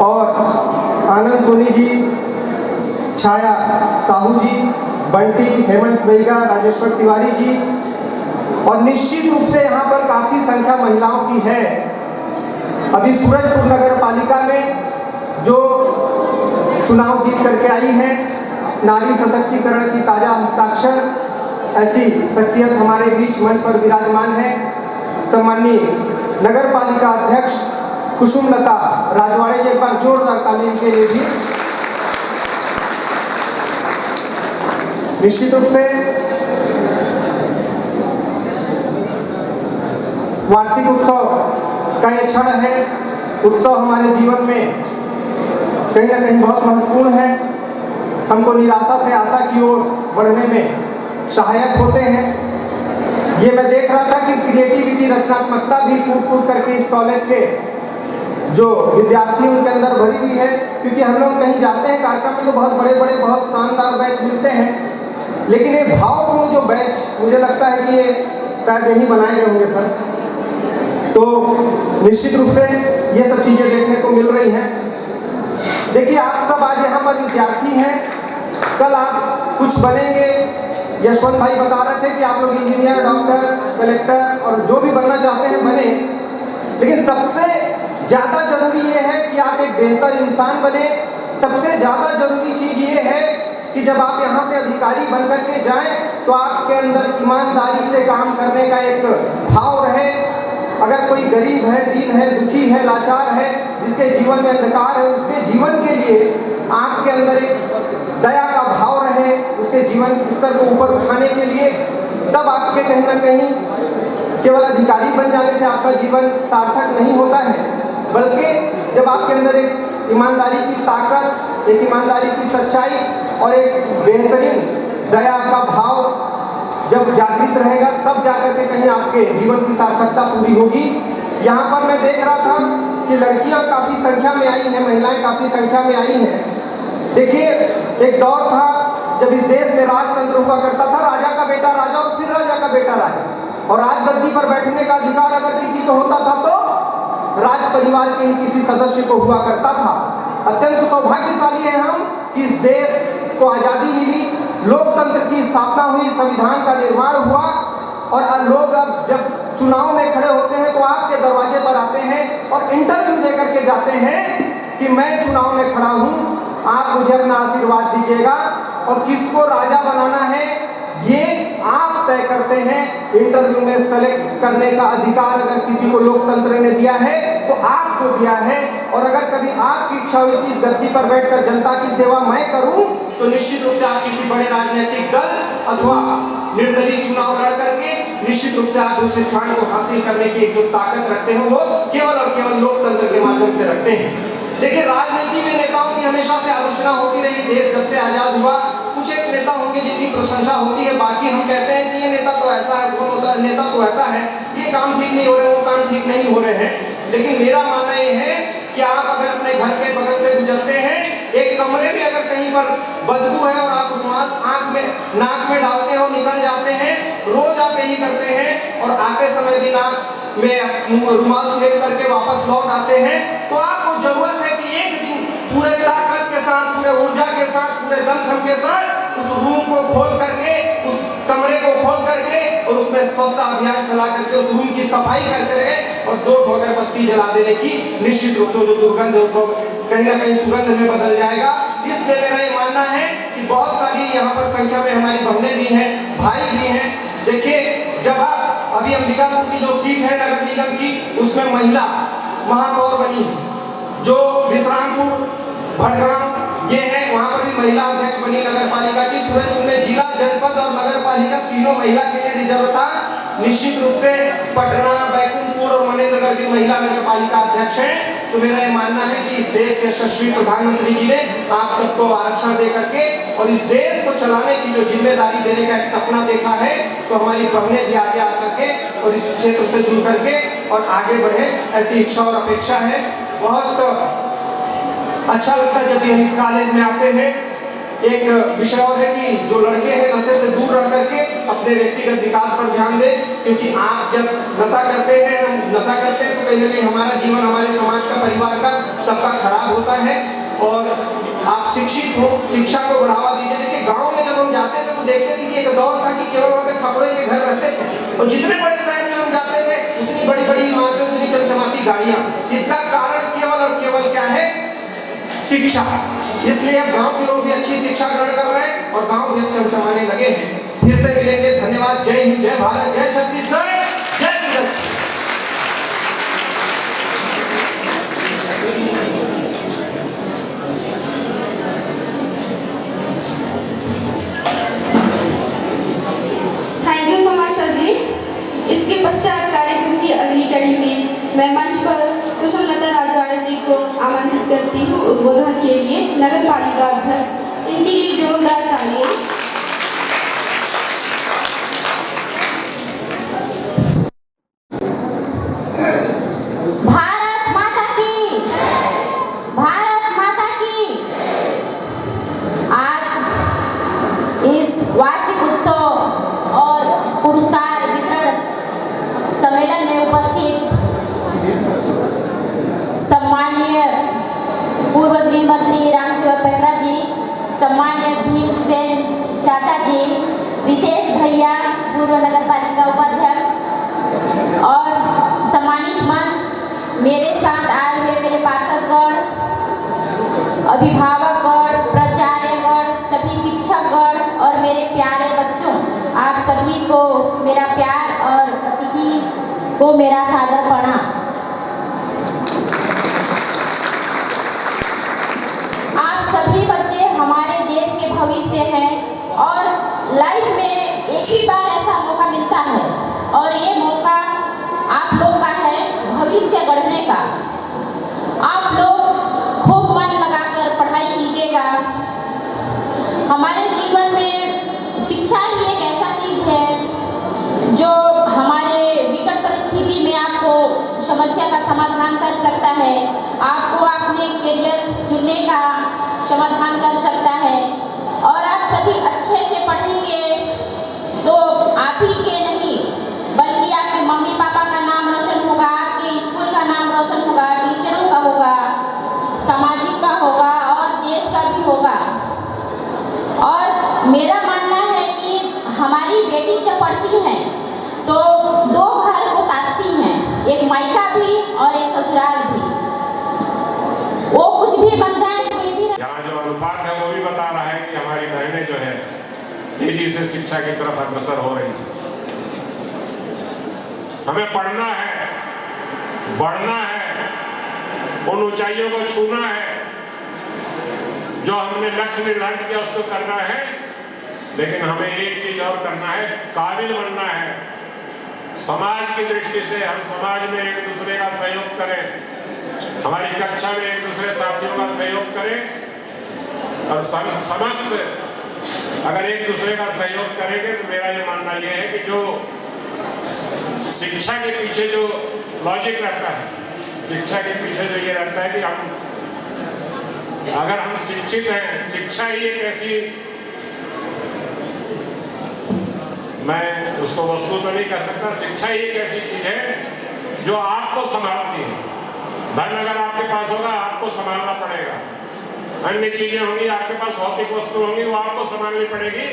और आनंद सोनी जी, छाया साहू जी, बंटी, हेमंत भैया, राजेश्वर तिवारी जी, और निश्चित रूप से यहाँ पर काफ़ी संख्या महिलाओं की है। अभी सूरजपुर नगर पालिका में जो चुनाव जीत करके आई हैं, नारी सशक्तिकरण की ताज़ा हस्ताक्षर, ऐसी शख्सियत हमारे बीच मंच पर विराजमान है। सम्मानीय नगर पालिका अध्यक्ष कुसुमलता राजवाड़े जी, एक बार जोरदार तालीम के लिए भी। निश्चित रूप से वार्षिक उत्सव का ये क्षण है। उत्सव हमारे जीवन में कहीं ना कहीं बहुत महत्वपूर्ण है, हमको निराशा से आशा की ओर बढ़ने में सहायक होते हैं। ये मैं देख रहा था कि क्रिएटिविटी, रचनात्मकता भी कूट कूट करके इस कॉलेज के जो विद्यार्थी उनके अंदर भरी हुई है, क्योंकि हम लोग कहीं जाते हैं कार्यक्रम में तो बहुत बड़े बड़े बहुत शानदार बैच मिलते हैं, लेकिन ये भावपूर्ण जो बैच, मुझे लगता है कि ये शायद यहीं बनाए गए होंगे सर। तो निश्चित रूप से ये सब चीज़ें देखने को मिल रही हैं। देखिए, आप सब आज यहाँ पर विद्यार्थी हैं, कल आप कुछ बनेंगे। यशवंत भाई बता रहे थे कि आप लोग इंजीनियर, डॉक्टर, कलेक्टर और जो भी बनना चाहते हैं बने, लेकिन सबसे ज़्यादा जरूरी ये है कि आप एक बेहतर इंसान बने। सबसे ज़्यादा जरूरी चीज़ ये है कि जब आप यहाँ से अधिकारी बन करके जाएं तो आपके अंदर ईमानदारी से काम करने का एक भाव रहे। अगर कोई गरीब है, दीन है, दुखी है, लाचार है, जिसके जीवन में अंधकार है, उसके जीवन के लिए आपके अंदर एक दया का भाव रहे, उसके जीवन स्तर को ऊपर उठाने के लिए, तब आपके कहीं ना कहीं केवल अधिकारी बन जाने से आपका जीवन सार्थक नहीं होता है, बल्कि जब आपके अंदर एक ईमानदारी की ताकत, एक ईमानदारी की सच्चाई और एक बेहतरीन दया का भाव जब जागृत रहेगा, तब जाकर के कहीं आपके जीवन की सार्थकता पूरी होगी। यहाँ पर मैं देख रहा था कि लड़कियाँ काफ़ी संख्या में आई हैं, महिलाएं काफ़ी संख्या में आई हैं। देखिए, एक दौर था जब इस देश में राजतंत्र हुआ करता था, राजा का बेटा राजा और फिर राजा का बेटा राजा, और राजगद्दी पर बैठने का अधिकार अगर किसी को होता था तो राज परिवार के ही किसी सदस्य को हुआ करता था। अत्यंत सौभाग्यशाली हैं हम कि इस देश को आज़ादी मिली, लोकतंत्र की स्थापना हुई, संविधान का निर्माण हुआ, और लोग अब जब चुनाव में खड़े होते हैं तो आपके दरवाजे पर आते हैं और इंटरव्यू दे करके जाते हैं कि मैं चुनाव में खड़ा हूँ, आप मुझे अपना आशीर्वाद दीजिएगा, और किसको राजा बनाना है ये आप तय करते हैं। इंटरव्यू में सेलेक्ट करने का अधिकार अगर किसी को लोकतंत्र ने दिया है तो आपको दिया है, और अगर कभी आपकी इच्छा हुई कि इस गद्दी पर बैठकर जनता की सेवा मैं करूं, तो निश्चित रूप से आप किसी बड़े राजनीतिक दल अथवा निर्दलीय चुनाव लड़ करके निश्चित रूप से आप उस स्थान को हासिल करने की जो ताकत रखते हैं वो केवल और केवल लोकतंत्र के माध्यम से रखते हैं। देखिए, राजनीति में नेताओं की हमेशा से आलोचना होती रही, देश जब से आजाद हुआ। कुछ एक नेता होंगे जिनकी प्रशंसा होती है, बाकी हम कहते हैं कि ये नेता तो ऐसा है, वो नेता तो ऐसा है, ये काम ठीक नहीं हो रहे, वो काम ठीक नहीं हो रहे हैं। लेकिन मेरा मानना ये है कि आप अगर अपने घर के बगल से गुजरते हैं, एक कमरे में अगर कहीं पर बदबू है और आप रुमाल आँख में, नाक में डालते हो, निकल जाते हैं, रोज आप यही करते हैं, और आते समय भी नाक में रुमाल फेंक करके वापस लौट आते हैं, तो आपको जरूरत है कि एक दिन पूरे ताकत के साथ, पूरे ऊर्जा के साथ, पूरे दमखम के साथ उस रूम को खोल करके, उस कमरे को खोल करके और उसमें स्वच्छता अभियान चला करके उस रूम की सफाई करके और 2 अगरबत्ती जला देने की निश्चित रूप से जो दुर्गंध है उसको कहीं ना कहीं सुगंध में बदल जाएगा। इसलिए मेरा ये मानना है कि बहुत सारी यहाँ पर संख्या में हमारी बहनें भी हैं, भाई भी हैं। देखिए, जब आप अभी अंबिकापुर की जो सीट है नगर निगम की, उसमें महिला महापौर बनी है, जो विश्रामपुर भटगांव ये है, वहाँ पर भी महिला अध्यक्ष बनी नगर पालिका की। सूरजपुर में जिला, जनपद और नगर पालिका तीनों महिला के लिए रिजर्व था। निश्चित रूप से पटना, बैकुंठपुर और मनेंद्रगढ़ भी महिला नगर पालिका अध्यक्ष हैं। तो मेरा ये मानना है कि इस देश के यशस्वी प्रधानमंत्री जी ने आप सबको आरक्षण दे करके और इस देश को चलाने की जो जिम्मेदारी देने का एक सपना देखा है, तो हमारी बहनें भी आगे आकर के और इस क्षेत्र से जुड़ करके और आगे बढ़े, ऐसी इच्छा और अपेक्षा है। बहुत अच्छा लगता है जब भी हम इस कॉलेज में आते हैं। एक विषय और है कि जो लड़के हैं नशे से दूर रह करके अपने व्यक्तिगत विकास पर ध्यान दें, क्योंकि आप जब नशा करते हैं, हम नशा करते हैं तो कहीं ना कहीं हमारा जीवन, हमारे समाज का, परिवार का, सबका खराब होता है। और आप शिक्षित हो, शिक्षा को बढ़ावा दीजिए। देखिए गाँव में जब हम जाते थे तो देखते थे कि एक दौर था कि केवल वहाँ पे कपड़े के घर रहते थे, और जितने बड़े शहर में हम जाते थे उतनी बड़ी बड़ी इमारतें, उतनी चमचमाती गाड़ियाँ। इसका कारण केवल और केवल क्या है? शिक्षा। इसलिए अब गांव के लोग भी अच्छी शिक्षा ग्रहण कर रहे हैं और गांव भी चमचमाने लगे हैं। फिर से मिलेंगे, धन्यवाद। जय हिंद, जय भारत, जय छत्तीसगढ़, जय Suraj. Thank you so much sir ji. इसके पश्चात कार्यक्रम की अगली कड़ी में मैं मंच पर कुशललता राजवाड़े जी को आमंत्रित करती हूँ उद्बोधन के लिए। नगर पालिका अध्यक्ष, इनके लिए जोरदार तालियां। भारत माता की, भारत माता की। आज इस वार्षिक उत्सव और पुरस्कार वितरण सम्मेलन में उपस्थित सम्माननीय पूर्व गृह मंत्री रामसेवक पैकरा जी, सम्माननीय भीम सेन चाचा जी, रितेश भैया पूर्व नगर पालिका उपाध्यक्ष, और सम्मानित मंच, मेरे साथ आए हुए मेरे पार्षदगण, अभिभावकगण, प्राचार्यगण, सभी शिक्षकगण और मेरे प्यारे बच्चों, आप सभी को मेरा प्यार और अतिथि को मेरा सादर प्रणाम। आप सभी बच्चे हमारे देश के भविष्य हैं और लाइफ में एक ही बार ऐसा मौका मिलता है और ये मौका आप लोग का है भविष्य गढ़ने का। आप लोग खूब मन लगाकर पढ़ाई कीजिएगा। हमारे जीवन में शिक्षा ही एक ऐसा चीज है जो हमारे विकट परिस्थिति में आपको समस्या का समाधान कर सकता है, आपको अपने करियर चुनने का समाधान कर सकता है। और आप सभी अच्छे से पढ़ेंगे तो आप ही के नहीं बल्कि आपके मम्मी पापा का नाम रोशन होगा, आपके स्कूल का नाम रोशन होगा, टीचरों का होगा, सामाजिक का होगा और देश का भी होगा। और मेरा मानना है कि हमारी बेटी जब पढ़ती है तो दो घर वो ताकती हैं, एक मायका भी और एक ससुराल भी। वो कुछ भी बन जाए तो ये भी यहाँ जो अनुपात है वो भी बता रहा है कि हमारी बहनें जो है तेजी से शिक्षा की तरफ अग्रसर हो रही हैं। हमें पढ़ना है, बढ़ना है, उन ऊंचाइयों को छूना है, जो हमने लक्ष्य निर्धारित किया उसको करना है। लेकिन हमें एक चीज और करना है, काबिल बनना है। समाज की दृष्टि से हम समाज में एक दूसरे का सहयोग करें, हमारी कक्षा में एक दूसरे साथियों का सहयोग करें और समस्त अगर एक दूसरे का सहयोग करेंगे तो मेरा ये मानना ये है कि जो शिक्षा के पीछे जो लॉजिक रहता है, शिक्षा के पीछे जो ये रहता है कि अगर हम शिक्षित हैं, शिक्षा ही एक ऐसी, मैं उसको वस्तु तो नहीं कह सकता, शिक्षा ही एक ऐसी चीज है जो आपको संभालती है। धन अगर आपके पास होगा आपको संभालना पड़ेगा, अन्य चीजें होंगी आपके पास, भौतिक वस्तु होंगी वो आपको संभालनी पड़ेगी।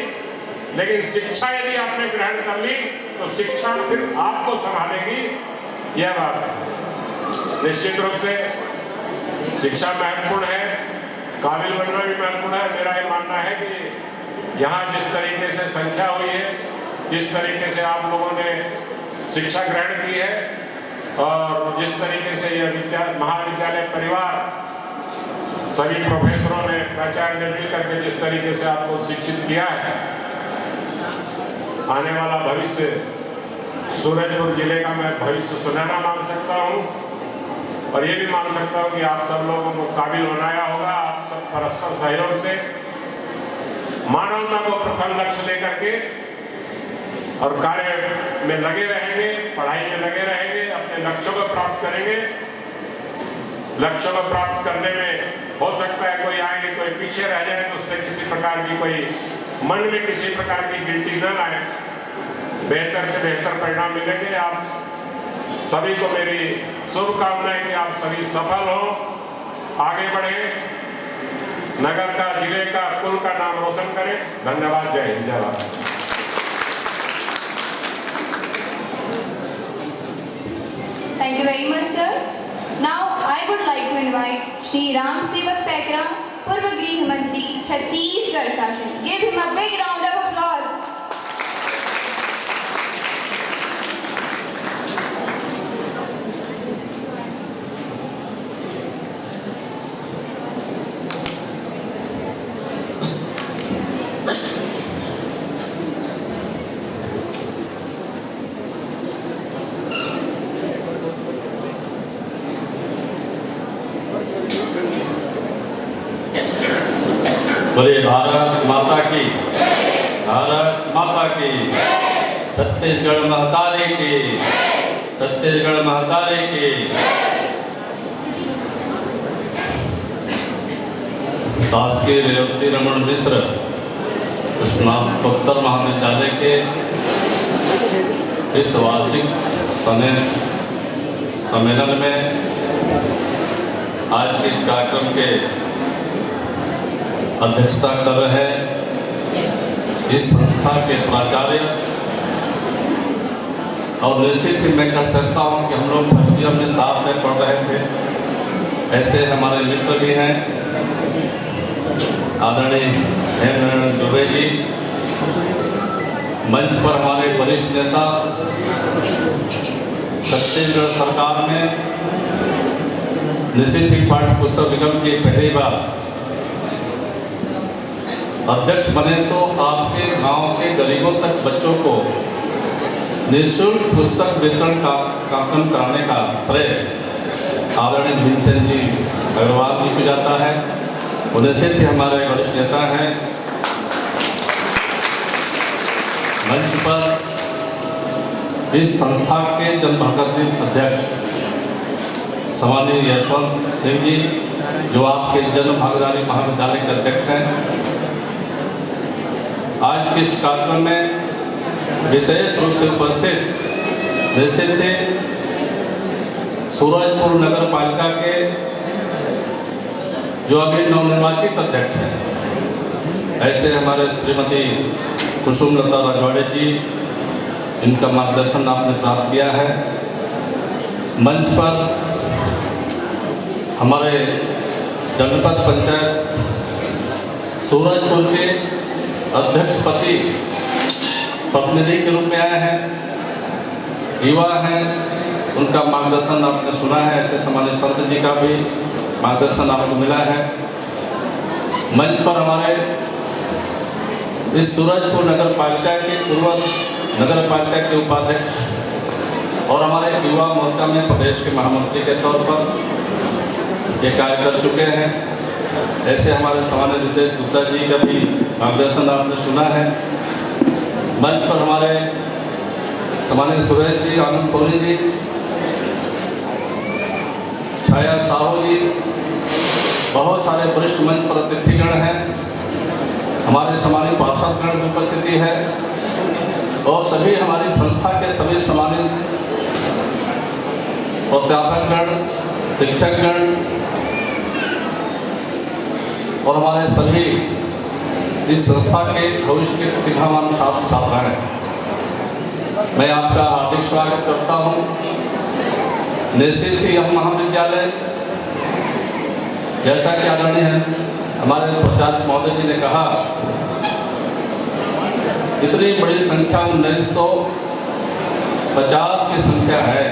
लेकिन शिक्षा यदि आपने ग्रहण कर ली तो शिक्षा फिर आपको संभालेगी, यह बात है। निश्चित रूप से शिक्षा महत्वपूर्ण है, काबिल बनना भी महत्वपूर्ण है। मेरा ये मानना है कि यहाँ जिस तरीके से संख्या हुई है, जिस तरीके से आप लोगों ने शिक्षा ग्रहण की है और जिस तरीके से यह महाविद्यालय परिवार सभी प्रोफेसरों ने, प्राचार्य ने मिलकर के जिस तरीके से आपको शिक्षित किया है, आने वाला भविष्य सूरजपुर जिले का मैं भविष्य सुनहरा मान सकता हूँ। और ये भी मान सकता हूँ कि आप सब लोगों को काबिल बनाया होगा। आप सब परस्पर सहयोग से मानवता को प्रथम लक्ष्य लेकर के और कार्य में लगे रहेंगे, पढ़ाई में लगे रहेंगे, अपने लक्ष्यों को प्राप्त करेंगे। लक्ष्यों को प्राप्त करने में हो सकता है कोई आगे कोई पीछे रह जाए, तो उससे किसी प्रकार की कोई मन में किसी प्रकार की गिल्टी न लाए, बेहतर से बेहतर परिणाम मिलेंगे। आप सभी को मेरी शुभकामनाएं कि आप सभी सफल हो, आगे बढ़े, नगर का, जिले का, कुल का नाम रोशन करें। धन्यवाद। जय हिंद, जय Bharat. Thank you very much, sir. Now I would like to invite Shri Ram Sevak Paikra, पूर्व गृह मंत्री छत्तीसगढ़ शासन. Give him a big round of applause. बोले भारत माता की, भारत माता की, छत्तीसगढ़ महतारी की, छत्तीसगढ़ महतारी की। शासकीय रेवती रमन मिश्र स्नातकोत्तर महाविद्यालय के इस वार्षिक सम्मेलन में आज के इस कार्यक्रम के अध्यक्षता कर रहे इस संस्था के प्राचार्य, और निश्चित ही मैं कह सकता हूं कि हम लोग फर्स्ट ईयर में साथ में पढ़ रहे थे, ऐसे हमारे मित्र भी हैं, आदरणीय हेमनारायण दुबे जी, मंच पर हमारे वरिष्ठ नेता, छत्तीसगढ़ सरकार में निश्चित ही पाठ्य पुस्तक निगम की पहली बार अध्यक्ष बने, तो आपके गांव के गरीबों तक बच्चों को निःशुल्क पुस्तक वितरण का कार्यक्रम कराने का श्रेय आदरणीय भीमसेन जी अग्रवाल जी को जाता है। उन्हें से थे हमारे वरिष्ठ नेता हैं। मंच पर इस संस्था के जनभागीदारी अध्यक्ष सम्माननीय यशवंत सिंह जी, जो आपके जन भागीदारी महाविद्यालय के अध्यक्ष हैं, आज के इस कार्यक्रम में विशेष रूप से उपस्थित निश्चित थे सूरजपुर नगर पालिका के जो अभी नवनिर्वाचित अध्यक्ष हैं, ऐसे हमारे श्रीमती कुसुमलता राजवाड़े जी, इनका मार्गदर्शन आपने प्राप्त किया है। मंच पर हमारे जनपद पंचायत सूरजपुर के अध्यक्ष पति प्रतिनिधि के रूप में आए हैं, युवा हैं, उनका मार्गदर्शन आपने सुना है। ऐसे सम्मानित संत जी का भी मार्गदर्शन आपको मिला है। मंच पर हमारे इस सूरजपुर नगर पालिका के पूर्व नगर पालिका के उपाध्यक्ष और हमारे युवा मोर्चा में प्रदेश के महामंत्री के तौर पर ये कार्य कर चुके हैं, ऐसे हमारे सामान्य रितेश गुप्ता जी का भी मार्गदर्शन आपने सुना है। मंच पर हमारे सामान्य सुरेश जी, आनंद सोनी जी, छाया साहू जी, बहुत सारे वरिष्ठ मंच पर अतिथिगण हैं, हमारे सामान्य पार्षदगण की उपस्थिति है और सभी हमारी संस्था के सभी सम्मानित अध्यापकगण, शिक्षकगण और हमारे सभी इस संस्था के भविष्य के प्रतिभावान छात्र छात्राएं, मैं आपका हार्दिक स्वागत करता हूं। निश्चित ही यह महाविद्यालय, जैसा कि आदरणीय हमारे प्राचार्य महोदय जी ने कहा, इतनी बड़ी संख्या 1950 की संख्या है,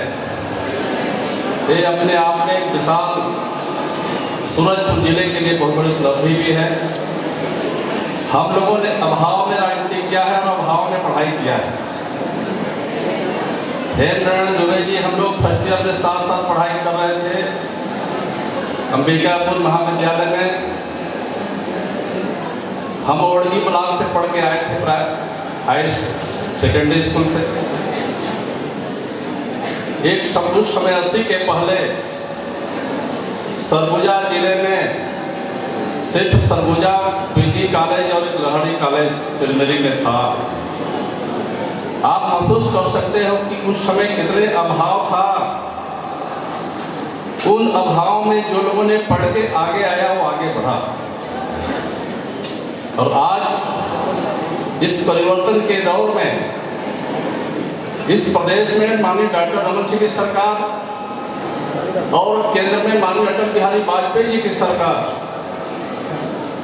ये अपने आप में एक विशाल सूरजपुर जिले के लिए बहुत बड़ी उपलब्धि भी है। हम लोगों ने अभाव में राजनीति किया है और अभाव में पढ़ाई किया है। हेमनारायण दुबे जी, हम लोग फर्स्ट ईयर में साथ साथ पढ़ाई कर रहे थे, अंबिकापुर महाविद्यालय में हम ओडगी ब्लॉक से पढ़ के आए थे, प्राय हाई सेकेंडरी स्कूल से। एक समय 80 के पहले सरगुजा जिले में सिर्फ सरगुजा पीजी कॉलेज और एक लहड़ी कॉलेज चिलमेरी में था। आप महसूस कर सकते हो कि उस समय कितने अभाव था। उन अभाव में जो लोगों ने पढ़ के आगे आया वो आगे बढ़ा, और आज इस परिवर्तन के दौर में इस प्रदेश में माननीय डॉक्टर रमन सिंह की सरकार और केंद्र में माननीय अटल बिहारी वाजपेयी जी की सरकार,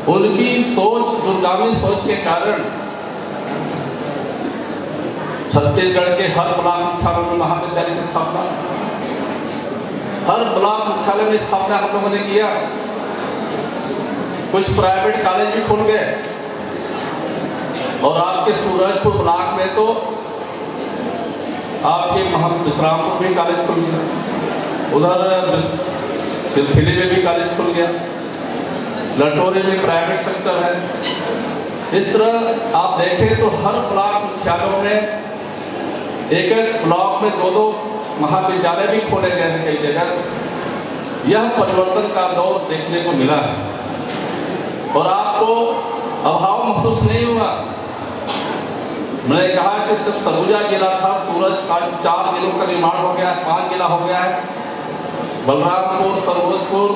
उनकी सोच, दूरगामी सोच के कारण छत्तीसगढ़ के हर ब्लॉक मुख्यालय में महाविद्यालय की स्थापना, हर ब्लॉक मुख्यालय में स्थापना हम लोगों ने किया। कुछ प्राइवेट कॉलेज भी खुल गए, और आपके सूरजपुर ब्लॉक में तो आपके विश्रामपुर भी कॉलेज खुल गया, उधर सिलफिली में भी कॉलेज खुल गया, लटोरी में प्राइवेट सेक्टर है। इस तरह आप देखें तो हर ब्लॉक मुख्यालयों में एक एक ब्लॉक में 2-2 महाविद्यालय भी खोले गए हैं कई जगह। यह परिवर्तन का दौर देखने को मिला है, और आपको अभाव महसूस नहीं हुआ। मैंने कहा कि सिर्फ सरगुजा जिला था, सूरज का 4 जिलों का निर्माण हो गया, 5 जिला हो गया है। बलरामपुर, सरगुजपुर,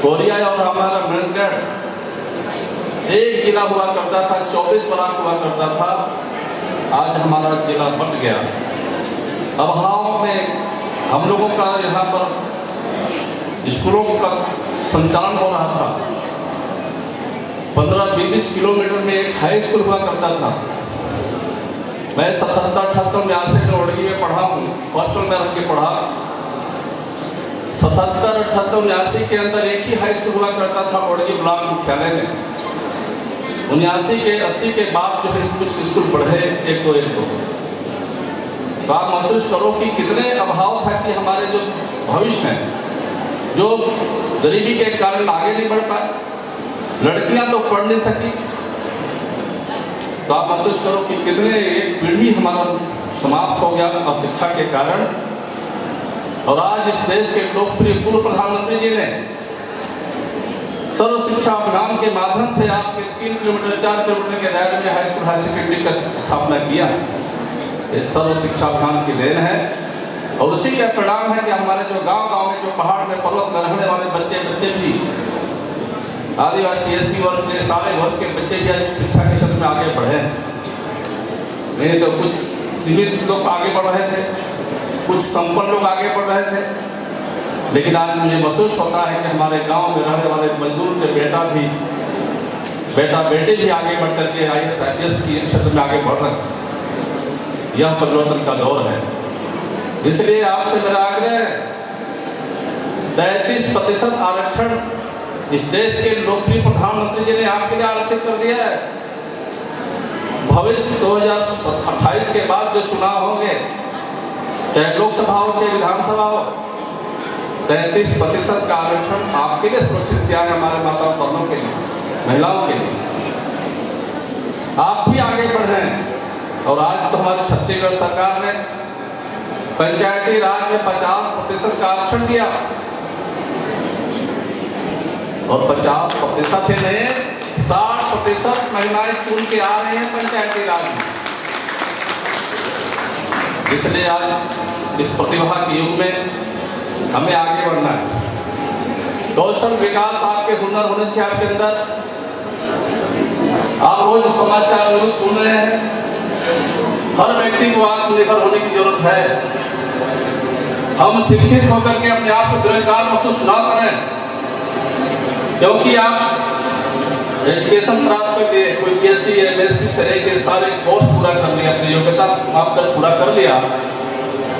कोरिया और हमारा मेहनगढ़ एक जिला हुआ करता था, 24 ब्लॉक हुआ करता था। आज हमारा जिला बट गया। अभाव में हम लोगों का यहाँ पर स्कूलों का संचालन हो रहा था। 15-20 किलोमीटर में एक हाई स्कूल हुआ करता था। मैं 77-78 में ओडगी में पढ़ा हूँ, हॉस्टल में रह के पढ़ा। 77-78-79 के अंदर एक ही हाई स्कूल हुआ करता था ओडगी ब्लॉक मुख्यालय में। 79 के 80 के बाद जो है कुछ स्कूल बढ़े, एक दो। तो आप महसूस करो कि कितने अभाव था कि हमारे जो भविष्य हैं, जो गरीबी के कारण आगे नहीं बढ़ पाए, लड़कियां तो पढ़ नहीं सकी। तो आप महसूस करो कि कितने एक पीढ़ी हमारा समाप्त हो गया अशिक्षा के कारण। और आज इस देश के लोकप्रिय पूर्व प्रधानमंत्री जी ने सर्व शिक्षा अभियान के माध्यम से आपके 3 किलोमीटर 4 किलोमीटर के दायरे में हाई स्कूल हाई सेकेंडरी का स्थापना किया। ये सर्व शिक्षा अभियान की देन है, और उसी का परिणाम है कि हमारे जो गांव-गांव में, जो पहाड़ में, पर्वत में रहने वाले बच्चे भी, आदिवासी, एससी वर्ग के सारे वर्ग के बच्चे भी आज शिक्षा के क्षेत्र में आगे बढ़े। नहीं तो कुछ सीमित लोग आगे बढ़ रहे थे, कुछ संपन्न लोग आगे बढ़ रहे थे। लेकिन आज मुझे महसूस होता है कि हमारे गांव में रहने वाले मजदूर के बेटा बेटे भी आगे बढ़ करके IAS IPS के क्षेत्र में आगे बढ़ रहे हैं। यह परिवर्तन का दौर है। इसलिए आपसे मेरा आग्रह है, 33% आरक्षण इस देश के लोकप्रिय प्रधानमंत्री जी ने आपके लिए आरक्षित कर दिया है। भविष्य 2028 के बाद जो चुनाव होंगे, चाहे लोकसभा हो चाहे विधानसभा हो, 33% का आरक्षण आपके लिए सुरक्षित किया है, हमारे माताओं बहनों के लिए, महिलाओं के लिए। आप भी आगे बढ़ रहे हैं। और आज तो हमारी छत्तीसगढ़ सरकार ने पंचायती राज में 50% का आरक्षण दिया, और 50% ही नहीं, 60% महिलाएं चुन के आ रही हैं पंचायती राज में। इसलिए आज इस प्रतिभा के युग में हमें आगे बढ़ना है। कौशल विकास, आपके हुनर होने से आपके अंदर। आप रोज समाचार न्यूज सुन रहे हैं, हर व्यक्ति को आत्मनिर्भर होने की जरूरत है। हम शिक्षित होकर के अपने आप को बेरोजगार महसूस ना करें, क्योंकि आप एजुकेशन प्राप्त कर लिए, कोई BSc MSc से के सारे कोर्स पूरा कर लिया, अपनी योग्यता मापदंड पूरा कर लिया,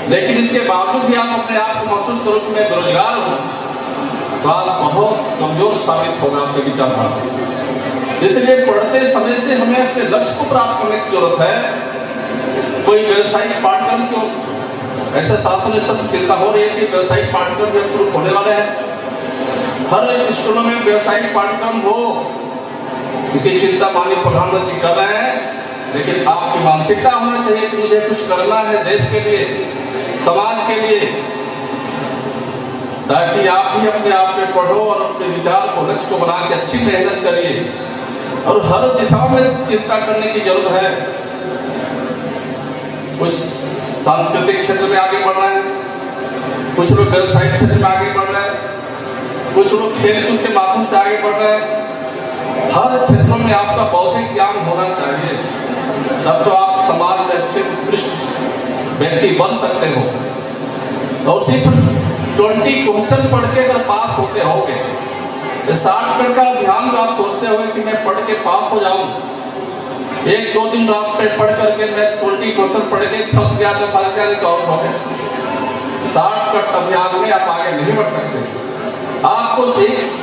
लेकिन इसके बावजूद भी आप अपने आप को महसूस करो कि मैं बेरोजगार हूँ, तो आप बहुत कमजोर साबित होगा आपके विचारधारा। इसलिए पढ़ते समय से हमें अपने लक्ष्य को प्राप्त करने की जरूरत है। कोई व्यवसायिक पाठ्यक्रम, जो ऐसे शासन स्तर से चिंता हो रही है कि व्यवसायिक पाठ्यक्रम जो शुरू होने वाले हैं, हर एक स्कूलों में व्यावसायिक पाठ्यक्रम हो, इसकी चिंता माननीय प्रधानमंत्री कर रहे हैं। लेकिन आपकी मानसिकता होना चाहिए कि मुझे कुछ करना है देश के लिए, समाज के लिए, ताकि आप भी अपने आप में पढ़ो और अपने विचार को, लक्ष्य को बना के अच्छी मेहनत करिए। और हर दिशा में चिंता करने की जरूरत है। कुछ सांस्कृतिक क्षेत्र में आगे बढ़ रहे हैं, कुछ लोग व्यवसायिक क्षेत्र में आगे बढ़ रहे हैं, कुछ लोग खेलकूद के माध्यम से आगे बढ़ रहे हैं। हर क्षेत्र में आपका बौद्धिक ज्ञान होना चाहिए, तब तो आप समाज में अच्छे उत्कृष्ट व्यक्ति बन सकते हो। और सिर्फ 20 क्वेश्चन पढ़ के अगर पास होते होगे, 60 मिनट का अभियान आप सोचते हो कि मैं पढ़ के पास हो जाऊं, 1-2 दिन रात पे पढ़ करके मैं 20 क्वेश्चन पढ़ के फंस गया तो फंस गया, तो आउट हो गया। 60 मिनट अभियान में आप आगे नहीं बढ़ सकते। आपको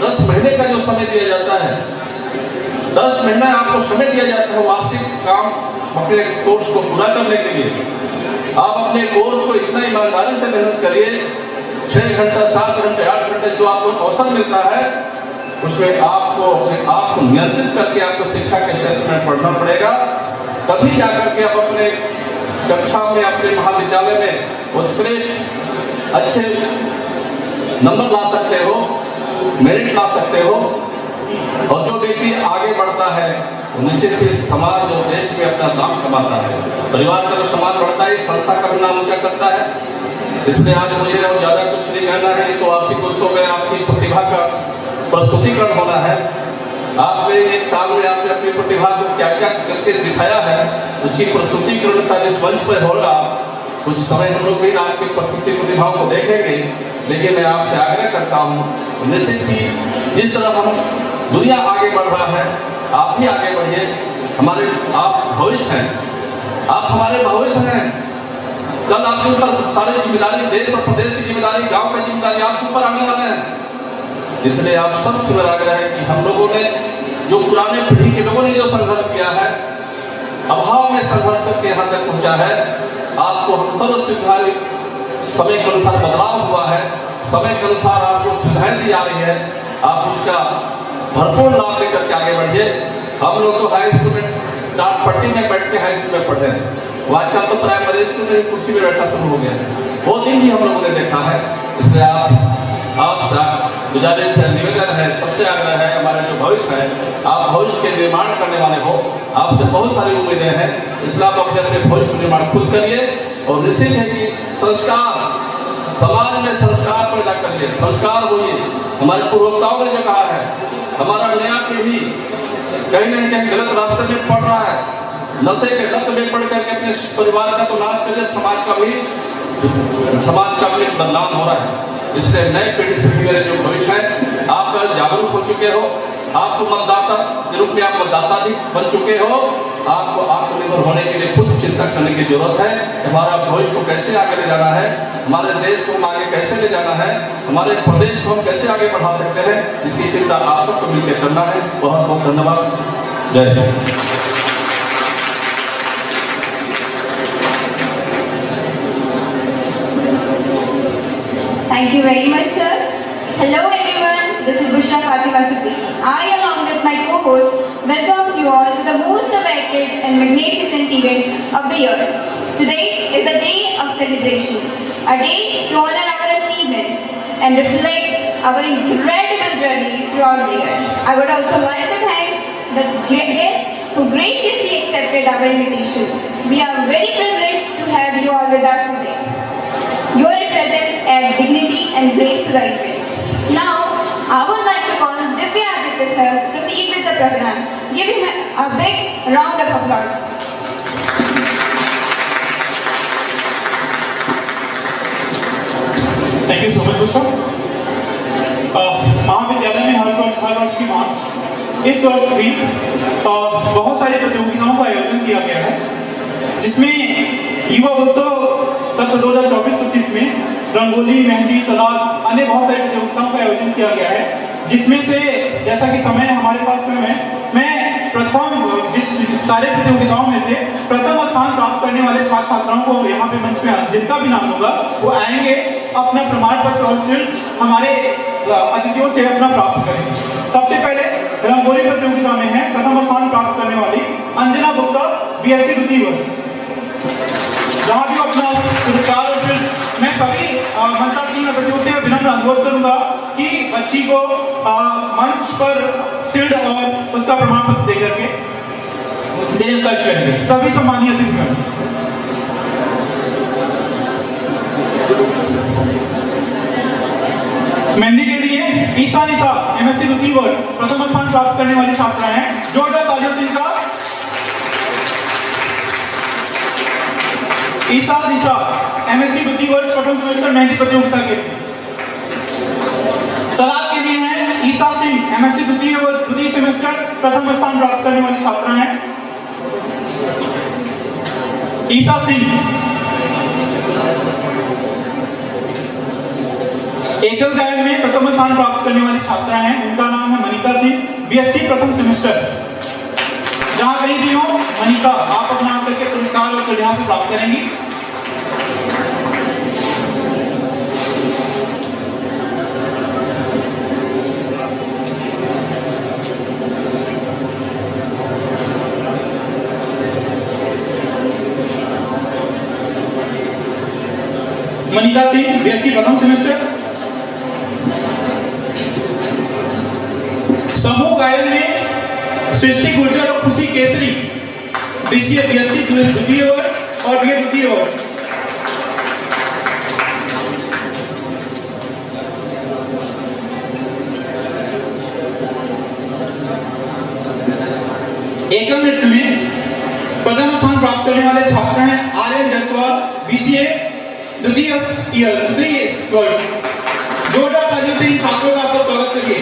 10 महीने का जो समय दिया जाता है, 10 महीना आपको समय दिया जाता है वार्षिक काम अपने कोर्स को पूरा करने के लिए। आप अपने कोर्स को इतना ईमानदारी से मेहनत करिए, 6 घंटा, 7 घंटे, 8 घंटे जो आपको अवसर मिलता है, उसमें आपको अपने आप को नियंत्रित करके आपको शिक्षा के क्षेत्र में पढ़ना पड़ेगा। तभी जाकर के आप अपने कक्षा में, अपने महाविद्यालय में उत्कृष्ट अच्छे नंबर ला सकते हो, मेरिट ला सकते हो। और जो व्यक्ति आगे बढ़ता है निश्चित ही समाज और देश में अपना नाम कमाता है। परिवार का जो समाज बढ़ता है, संस्था का भी नाम ऊंचा करता है। इसलिए आज मुझे और ज़्यादा कुछ नहीं कहना है। तो वार्षिक उत्सव में आपकी प्रतिभा का प्रस्तुतिकरण होना है। आपने 1 साल में आपने अपनी प्रतिभा को क्या क्या करके दिखाया है, उसकी प्रस्तुतिकरण शायद इस मंच पर होगा। कुछ समय हम लोग भी आपकी प्रस्तुति प्रतिभाओं को देखेंगे। लेकिन मैं आपसे आग्रह करता हूँ, निश्चित ही जिस तरह हम दुनिया आगे बढ़ रहा है, आप भी आगे बढ़िए। आप भविष्य हैं, आप हमारे भविष्य हैं। कल आपके ऊपर सारी जिम्मेदारी, देश और प्रदेश की जिम्मेदारी, गांव की जिम्मेदारी आपके ऊपर आने वाले हैं। इसलिए आप सबसे मेरा आग्रह है कि हम लोगों ने जो पुराने पीढ़ी के लोगों ने जो संघर्ष किया है, अभाव में संघर्ष करके यहाँ तक पहुँचा है, आपको हम सब सुविधा, समय के अनुसार बदलाव हुआ है, समय के अनुसार आपको सुविधाएं दी जा रही है, आप उसका भरपूर लाभ लेकर के आगे बढ़िए। हम लोग तो हाई स्कूल में डांट पट्टी में बैठ के हाई स्कूल में पढ़े हैं, वो आजकल तो प्राइमरी स्कूल में कुर्सी में बैठना शुरू हो गया है। वो दिन भी हम लोगों ने देखा है। इसलिए आपसे गुजारिश है, निवेदन है, सबसे आग्रह है, हमारे जो भविष्य है, आप भविष्य के निर्माण करने वाले हो, आपसे बहुत सारी उम्मीदें हैं। इसलिए आप अपने अपने भविष्य का निर्माण खुद करिए। और निश्चित है कि संस्कार, समाज में संस्कार पैदा करिए, संस्कार होइए। हमारे पूर्वताओं ने जो कहा है, हमारा नया पीढ़ी कहीं न कहीं गलत रास्ते में पड़ रहा है, नशे के लत में पड़ करके अपने परिवार का तो नाश करिए, समाज का भी बदनाम हो रहा है। इसलिए नई पीढ़ी से मेरे जो भविष्य है, आप जागरूक हो चुके हो, आपको मतदाता के रूप में आप मतदाता भी बन चुके हो। आपको आत्मनिर्भर होने के लिए खुद चिंता करने की जरूरत है। हमारा भविष्य को कैसे आगे ले जाना है, हमारे देश को हम आगे कैसे ले जाना है, हमारे प्रदेश को हम कैसे आगे बढ़ा सकते हैं, इसकी चिंता आप सबको मिलकर करना है। बहुत बहुत धन्यवाद। जय Hind. Thank you very much, sir. Hello everyone, this is Bushra Fatima Siddiqui. I, along with my co-host, welcomes you all to the most awaited and magnificent event of the year. Today is the day of celebration, a day to honor our achievements and reflect our incredible journey throughout the year. I would also like to thank the guests who graciously accepted our invitation. We are very privileged to have you all with us today. Your presence adds dignity and grace to the event. Now, I would like to call Divya Aditya sir to proceed with the program. Give him a big round of applause. Thank you so much, Bushra. महाविद्यालय में हर वर्ष की मांग इस वर्ष भी बहुत सारी प्रतियोगिताओं का आयोजन किया गया है, जिसमें युवा उत्सव सत्र 2024-25 में रंगोली, मेहंदी, सलाद, अन्य बहुत सारी प्रतियोगिताओं का आयोजन किया गया है। जिसमें से जैसा कि समय हमारे पास में है, मैं प्रथम जिस सारे प्रतियोगिताओं में से प्रथम स्थान प्राप्त करने वाले छात्र छात्राओं को यहाँ पे मंच पे जिनका भी नाम होगा वो आएंगे, अपना प्रमाण पत्र और शील्ड हमारे अतिथियों से अपना प्राप्त करेंगे। सबसे पहले रंगोली प्रतियोगिता में है प्रथम स्थान प्राप्त करने वाली अंजना गुप्ता BSc द्वितीय वर्ष, जहां भी अपना पुरस्कार और शील्ड मैं सभी मंचासीन अतिथियों से विनम्र अनुरोध करूंगा कि बच्ची को मंच पर शील्ड और उसका प्रमाण पत्र देकर के देने का कार्य करेंगे। सभी सम्मानीय अतिथिगण। मेहंदी के लिए ईसा निशा MSc द्वितीय वर्ष प्रथम स्थान प्राप्त करने वाली छात्रा हैं। जोरदार तालियों से इनका ईसा निशा MSc द्वितीय वर्ष प्रथम सेमेस्टर मेहंदी प्रतियोगिता के सलाद के लिए हैं ईसा सिंह MSc द्वितीय सेमेस्टर प्रथम स्थान प्राप्त करने वाली छात्रा हैं। ईसा सिंह। एकल गायन में प्रथम स्थान प्राप्त करने वाली छात्रा हैं, उनका नाम है मनीता सिंह BSc प्रथम सेमेस्टर। जहां कहीं भी हो मनीता, आप अपना आकर के पुरस्कार और शील्ड यहां से प्राप्त करेंगी। मनीता सिंह BSc प्रथम सेमेस्टर। समूह गायन में सृष्टि गुर्जर और खुशी केसरी BSc द्वितीय वर्ष और BA द्वितीय वर्ष। एकल नृत्य में प्रथम स्थान प्राप्त करने वाले छात्र हैं आर्यन जायसवाल BCA द्वितीय वर्ष। जोरदार तालियों से इन छात्रों का आपको स्वागत करिए।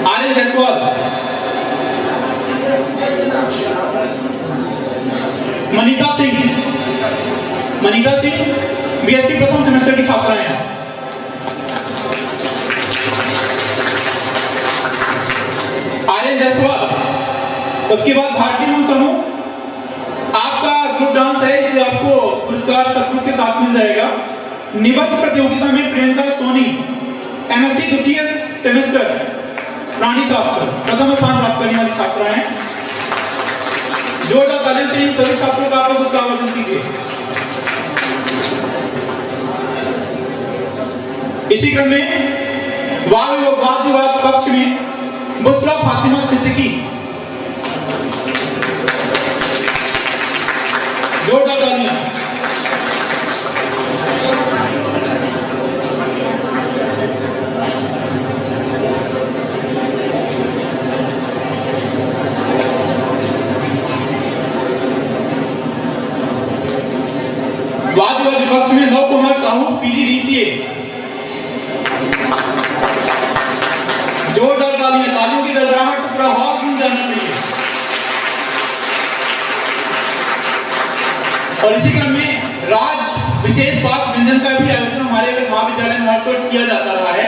आर्यन जायसवाल। मनीता सिंह BSc प्रथम सेमेस्टर की छात्रा हैं। आर्यन जायसवाल। उसके बाद भारतीय मूल समूह, आपका ग्रुप डांस है इसलिए आपको पुरस्कार सत्कृत के साथ मिल जाएगा। निबंध प्रतियोगिता में प्रियंका सोनी MSc द्वितीय सेमेस्टर प्राणी शास्त्र प्रथम स्थान प्राप्त करने वाली छात्रा हैं। जोरदार तालियों से इन सभी छात्रों का आप लोग उत्साहवर्धन कीजिए। इसी क्रम में वाद विवाद पक्ष में बुस्रा फातिमा सिद्दीकी। जोरदार तालियां। वाद विवाद विपक्ष में लव कुमार साहू PGDCA। जोरदार तालियां। तालियों की गड़गड़ाहट से पूरा हॉल गूंज जाना चाहिए। और इसी क्रम में राज विशेष पाक व्यंजन का भी आयोजन हमारे महाविद्यालय में हर वर्ष किया जाता रहा है।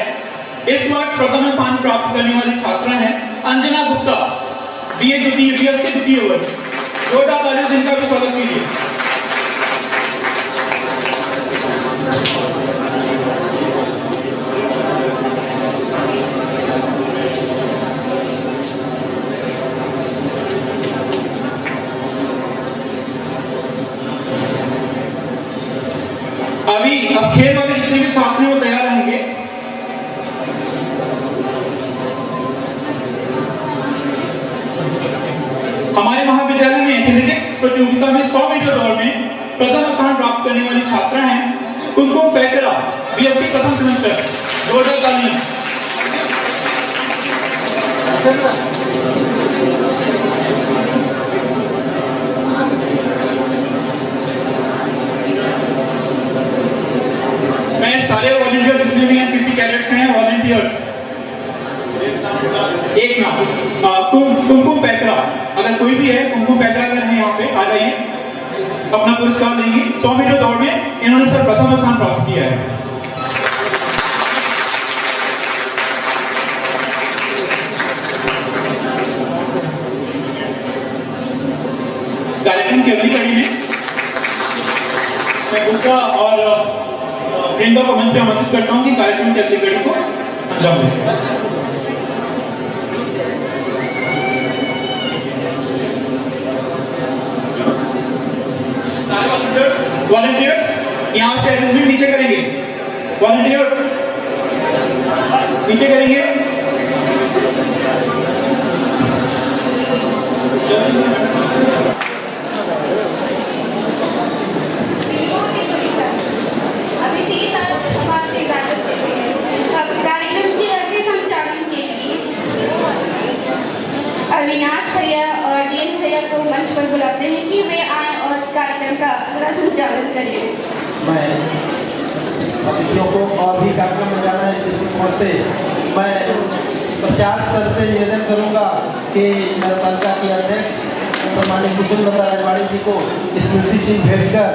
इस वर्ष प्रथम स्थान प्राप्त करने वाली छात्रा हैं अंजना गुप्ता BSc द्वितीय वर्ष। जोरदार तालियों से इनका भी स्वागत कीजिए। अब खेल वाले जितने भी छात्र हैं वो तैयार रहेंगे। हमारे महाविद्यालय में एथलेटिक्स प्रतियोगिता में 100 मीटर दौड़ में प्रथम स्थान प्राप्त करने वाली छात्रा हैं कुमकुम पैकरा BSc प्रथम सेमेस्टर। जोरदार तालियां। मैं सारे वॉलंटियर्स जितने भी NCC कैडेट्स हैं वॉलंटियर्स एक नाम कुमकुम पैकरा, अगर कोई भी है कुमकुम पैकरा अगर है यहाँ पे आ जाइए, अपना पुरस्कार लेंगे। 100 मीटर दौड़ में इन्होंने सर प्रथम स्थान प्राप्त किया है। कार्यक्रम की अगली कड़ी में मैं उसका और प्रियंका को मंच पे आमंत्रित करता हूँ कि कार्यक्रम की अगली कड़ी को अंजाम दें। वॉलंटियर्स यहाँ से अरेंजमेंट नीचे करेंगे। वॉलंटियर्स नीचे करेंगे। अभी से हम आपसे इजाजत देते हैं। कार्यक्रम के आगे संचालन के लिए अविनाश भैया और डीएन भैया को मंच पर बुलाते हैं कि वे आए और कार्यक्रम का अगला संचालन करें। मैं अतिथियों को और भी कार्यक्रम में जाना है इस दृष्टिकोण से मैं प्रचार स्तर से निवेदन करूंगा कि नगरपालिका की अध्यक्ष सम्मानित कुसुमलता राजवाड़ी जी को स्मृति चिन्ह भेंट कर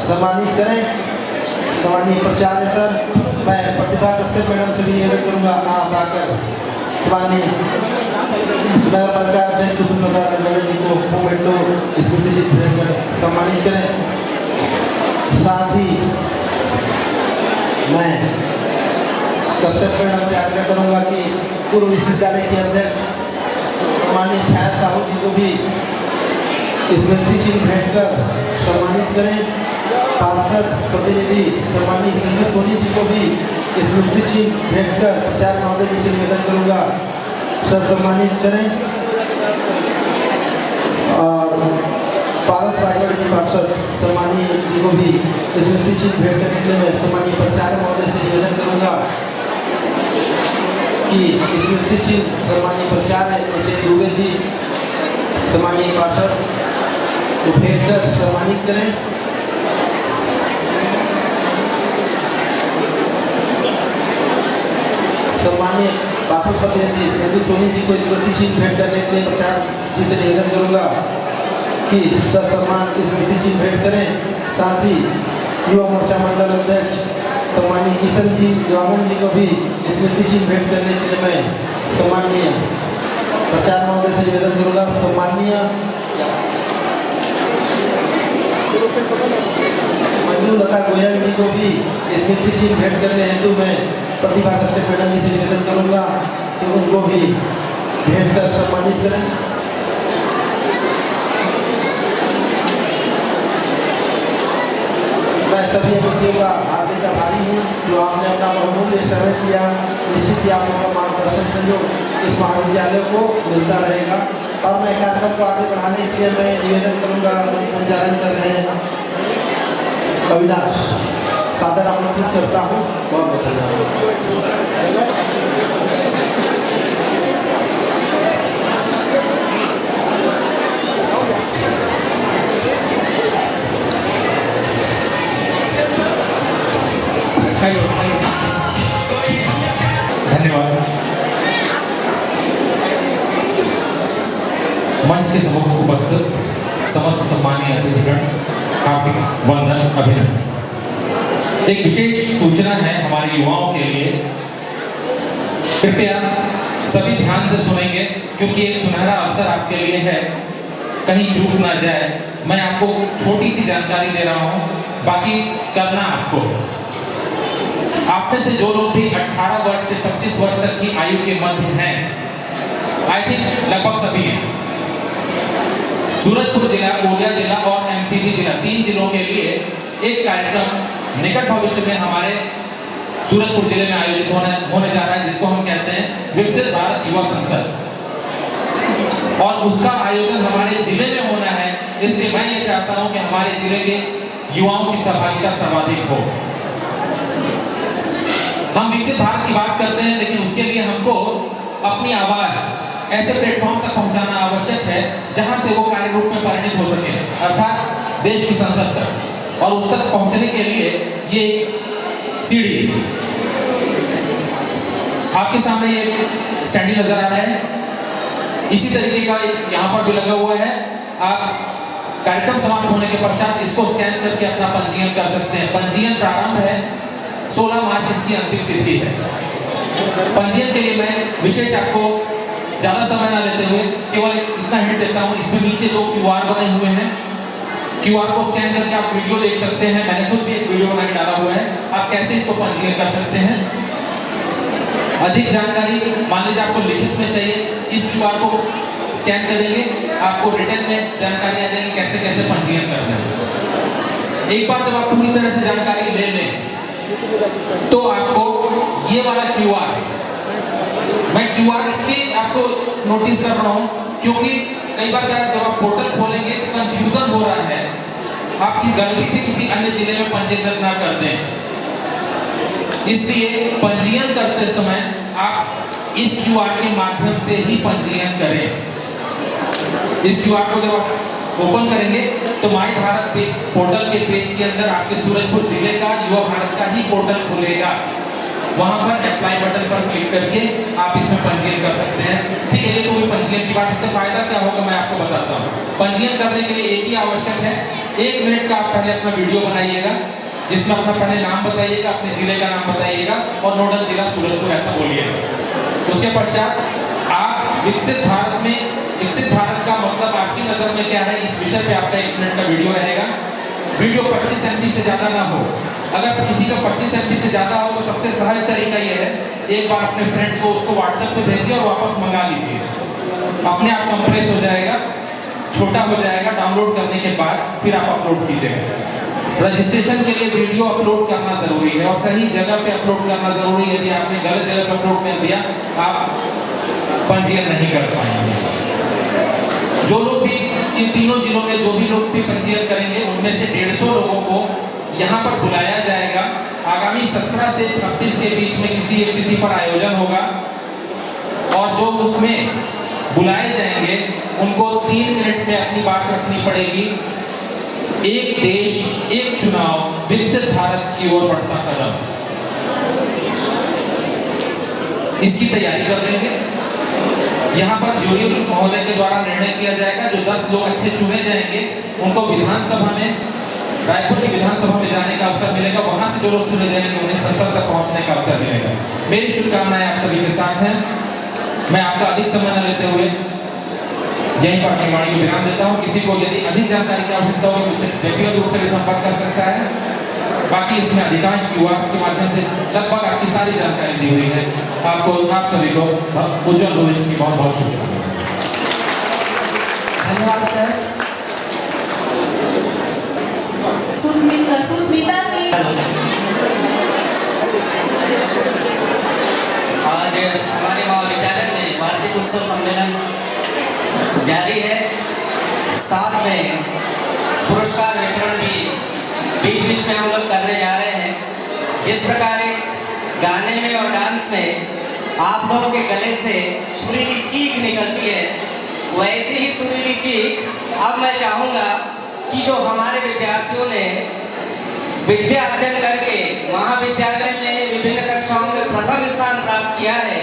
सम्मानित करें। सम्मानित प्रचार सर मैं प्रतिभा कश्यप मैडम से भी निवेदन करूंगा आप आकर सम्मानित नगरपालिका अध्यक्ष कुसुमलता राजवाड़ी जी को मोमेंटो स्मृति चिन्ह भेंट कर सम्मानित करें। साथ ही मैं कश्यप मैडम से आग्रह करूंगा कि पूर्व विश्वविद्यालय के अध्यक्ष सम्मानित छाया साहू जी को भी स्मृति चिन्ह भेंट कर सम्मानित करें। पार्षद प्रतिनिधि सम्मानित संजय सोनी जी को भी स्मृति चिन्ह भेंट कर प्रचार महोदय जी से निवेदन करूंगा सब सम्मानित करें। और पारस राजवाड़ी जी पार्षद सम्मानित जी को भी स्मृति चिन्ह भेंट करने के लिए मैं सम्मानित प्रचार महोदय से निवेदन करूंगा कि स्मृति चिन्ह सम्मानित प्रचार दुबे जी सम्मानित पार्षद को भेंट कर सम्मानित करें। सम्मानित पार्षद प्रतिनिधि संजय सोनी जी को स्मृति चिन्ह भेंट करने के लिए प्रचार जी से निवेदन करूंगा कि सम्मान स्मृति चिन्ह भेंट करें। साथ ही युवा मोर्चा मंडल अध्यक्ष सम्मानित किशन जी देवांगन जी को भी स्मृति चिन्ह भेंट करने के लिए मैं सम्मानीय प्रचार महोदय से निवेदन करूंगा। सम्मानीय मंजूलता गोयल जी को भी स्मृति चिन्ह भेंट करने हेतु मैं प्रतिभा कश्यप मैडम जी से निवेदन करूंगा कि उनको भी भेंट कर सम्मानित करें। मैं सभी अतिथियों का हार्दिक आभारी हूँ जो आपने अपना बहुमूल्य समय दिया। निश्चित ही आप लोगों का मार्गदर्शन सहयोग इस महाविद्यालय को मिलता रहेगा। और मैं कार्यक्रम को आगे बढ़ाने के लिए मैं निवेदन करूंगा संचालन कर रहे हैं अविनाश सादर आमंत्रित करता हूँ। बहुत धन्यवाद। मंच के सम्मुख उपस्थित समस्त सम्मानीय अतिथिगण हार्दिक वंदन अभिनंदन। एक विशेष सूचना है हमारे युवाओं के लिए, कृपया सभी ध्यान से सुनेंगे क्योंकि एक सुनहरा अवसर आपके लिए है, कहीं चूक ना जाए। मैं आपको छोटी सी जानकारी दे रहा हूँ, बाकी करना आपको। आप में से जो लोग भी 18 वर्ष से 25 वर्ष तक की आयु के मध्य हैं, आई थिंक लगभग सभी हैं। सूरजपुर जिला, कोरिया जिला और एमसीडी जिला, 3 जिलों के लिए एक कार्यक्रम निकट भविष्य में हमारे सूरजपुर जिले में आयोजित होने जा रहा है, जिसको हम कहते हैं विकसित भारत युवा संसद। और उसका आयोजन हमारे जिले में होना है, इसलिए मैं ये चाहता हूं कि हमारे जिले के युवाओं की सहभागिता सर्वाधिक हो। हम विकसित भारत की बात करते हैं, लेकिन उसके लिए हमको अपनी आवाज ऐसे प्लेटफॉर्म तक पहुंचाना आवश्यक है जहां से वो कार्य रूप में परिणित हो सके, अर्थात देश की संसद तक। और उस तक पहुंचने के लिए ये एक सीढ़ी आपके सामने ये स्टैंडी नजर आ रहा है, इसी तरीके का एक यहाँ पर भी लगा हुआ है। आप कार्यक्रम समाप्त होने के पश्चात इसको स्कैन करके अपना पंजीयन कर सकते हैं। पंजीयन प्रारंभ है 16 मार्च, इसकी अंतिम तिथि है। पंजीयन के लिए मैं विशेष आपको ज़्यादा समय ना लेते हुए केवल इतना हिंट देता हूँ, इसमें नीचे 2 QR बने हुए हैं। QR को स्कैन करके आप वीडियो देख सकते हैं। मैंने खुद भी एक वीडियो बना के डाला हुआ है, आप आप कैसे इसको पंजीयन कर सकते हैं। अधिक जानकारी मान लीजिए आपको लिखित में चाहिए, इस QR को स्कैन करेंगे, आपको रिटर्न में जानकारी आ जाएगी कैसे कैसे पंजीयन करना है। एक बार जब आप पूरी तरह से जानकारी ले लें तो आपको ये वाला QR, मैं QR इसलिए आपको नोटिस कर रहा हूँ क्योंकि कई बार क्या है, जब आप पोर्टल खोलेंगे तो कंफ्यूजन हो रहा है, आपकी गलती से किसी अन्य जिले में पंजीकृत ना कर दें। इसलिए पंजीयन करते समय आप इस QR के माध्यम से ही पंजीयन करें। इस QR को जब आप ओपन करेंगे तो माई भारत पोर्टल के पेज के अंदर आपके सूरजपुर जिले का युवा भारत का ही पोर्टल खुलेगा। वहां पर अप्लाई बटन पर क्लिक करके आप इसमें पंजीयन कर सकते हैं। ठीक है, ये तो हुई पंजीयन की बात। इससे फायदा क्या होगा मैं आपको बताता हूँ। पंजीयन करने के लिए एक ही आवश्यक है, 1 मिनट का आप पहले अपना वीडियो बनाइएगा जिसमें अपना पहले नाम बताइएगा, अपने जिले का नाम बताइएगा और नोडल जिला सूरजपुर ऐसा बोलिएगा। उसके पश्चात आप विकसित भारत का मतलब आपकी नजर में क्या है, इस विषय पे आपका 1 मिनट का वीडियो रहेगा। वीडियो 25 MB से ज्यादा ना हो। अगर किसी का 25 MB से ज्यादा हो तो सबसे सहज तरीका यह है, एक बार अपने फ्रेंड को उसको WhatsApp पे भेजिए और वापस मंगा लीजिए। अपने आप कंप्रेस हो जाएगा, छोटा हो जाएगा। डाउनलोड करने के बाद फिर आप अपलोड कीजिएगा। रजिस्ट्रेशन के लिए वीडियो अपलोड करना जरूरी है और सही जगह पे अपलोड करना जरूरी है। यदि आपने गलत जगह पे अपलोड कर दिया आप पंजीयन नहीं कर पाएंगे। जो लोग भी इन तीनों जिलों में जो भी लोग भी पंजीयन करेंगे उनमें से 150 लोगों को यहाँ पर बुलाया जाएगा। आगामी 17 से 26 के बीच में किसी एक तिथि पर आयोजन होगा और जो उसमें बुलाए जाएंगे उनको 3 मिनट में अपनी बात रखनी पड़ेगी। एक देश एक चुनाव, विकसित भारत की ओर बढ़ता कदम, इसकी तैयारी कर लेंगे। यहाँ पर जूरी महोदय के द्वारा निर्णय किया जाएगा। जो 10 लोग अच्छे चुने जाएंगे उनको विधानसभा में, रायपुर की विधानसभा में जाने का अवसर मिलेगा। वहां से जो लोग चुने जाएंगे उन्हें संसद तक पहुंचने का अवसर मिलेगा। मेरी शुभकामनाएं आप सभी के साथ हैं। मैं आपका अधिक समय न लेते हुए यहीं पर अपनी वाणी को विराम देता हूँ। किसी को यदि अधिक जानकारी की आवश्यकता होगी मुझसे व्यक्तिगत रूप से भी संपर्क कर सकता है। बाकी इसमें अधिकांश QR के माध्यम से लगभग आपकी सारी जानकारी दी हुई है। आप सभी को उज्जवल भविष्य की बहुत बहुत शुभकामनाएं। धन्यवाद सर। सुस्मिता सिंह। आज हमारे महाविद्यालय में वार्षिक उत्सव सम्मेलन जारी है। साथ में पुरस्कार वितरण भी बीच बीच में हम लोग करने जा रहे हैं। जिस प्रकार गाने में और डांस में आप लोगों के गले से सुरीली चीख निकलती है, वैसे ही सुरीली चीख अब मैं चाहूँगा कि जो हमारे विद्यार्थियों ने विद्या अध्ययन करके महाविद्यालय में विभिन्न कक्षाओं में प्रथम स्थान प्राप्त किया है,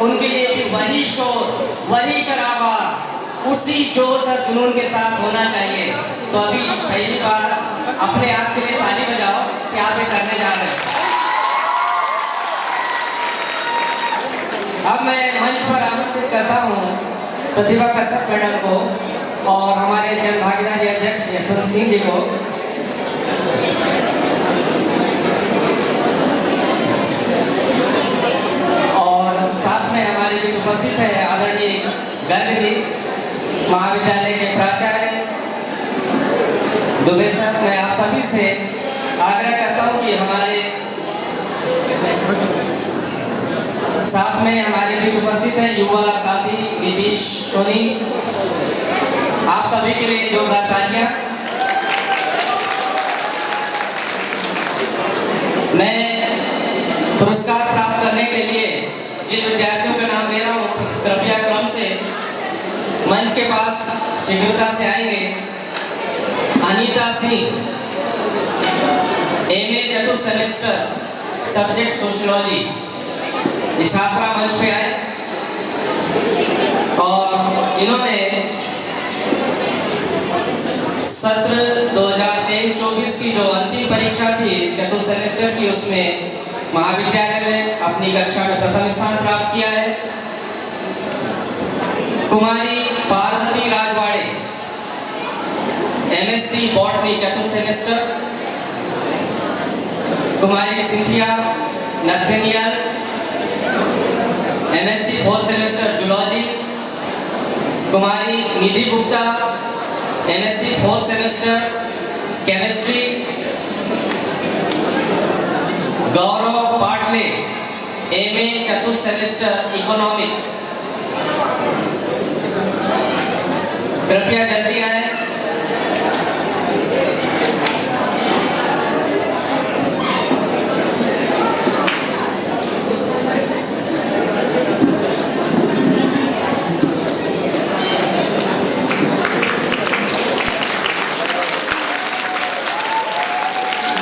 उनके लिए भी वही शोर, वही शराबा, उसी जोश और जुनून के साथ होना चाहिए। तो अभी पहली बार अपने आप के लिए ताली बजाओ कि आप ये करने जा रहे हैं। अब मैं मंच पर आमंत्रित करता हूँ प्रतिभा कश्यप मैडम को और हमारे जन भागीदारी अध्यक्ष यशवंत सिंह जी को। और साथ में हमारे बीच उपस्थित है आदरणीय गर्ग जी, महाविद्यालय के प्राचार्य दुबे सर। मैं आप सभी से आग्रह करता हूं कि हमारे साथ में हमारे बीच उपस्थित है युवा साथी नीतीश सोनी। आप सभी के लिए जोरदार तालियां। मैं पुरस्कार प्राप्त करने के लिए जिन विद्यार्थियों का नाम ले रहा हूं कृपया क्रम से मंच के पास शीघ्रता से आएंगे। अनीता सिंह, MA चतुर्थ सेमेस्टर, सब्जेक्ट सोशियोलॉजी। ये छात्रा मंच पे आए और इन्होंने सत्र 2023-24 की जो अंतिम परीक्षा थी चतुर्थ सेमेस्टर की, उसमें महाविद्यालय में अपनी कक्षा में प्रथम स्थान प्राप्त किया है। कुमारी पार्वती राजवाड़े, MSc बॉटनी चतुर्थ semester. Kumari Cynthia Nathaniel MSc 4th semester zoology, Kumari Nidhi Gupta MSc 4th semester chemistry, Gaurav Patle MA 4th semester economics. कृपया जल्दी आए।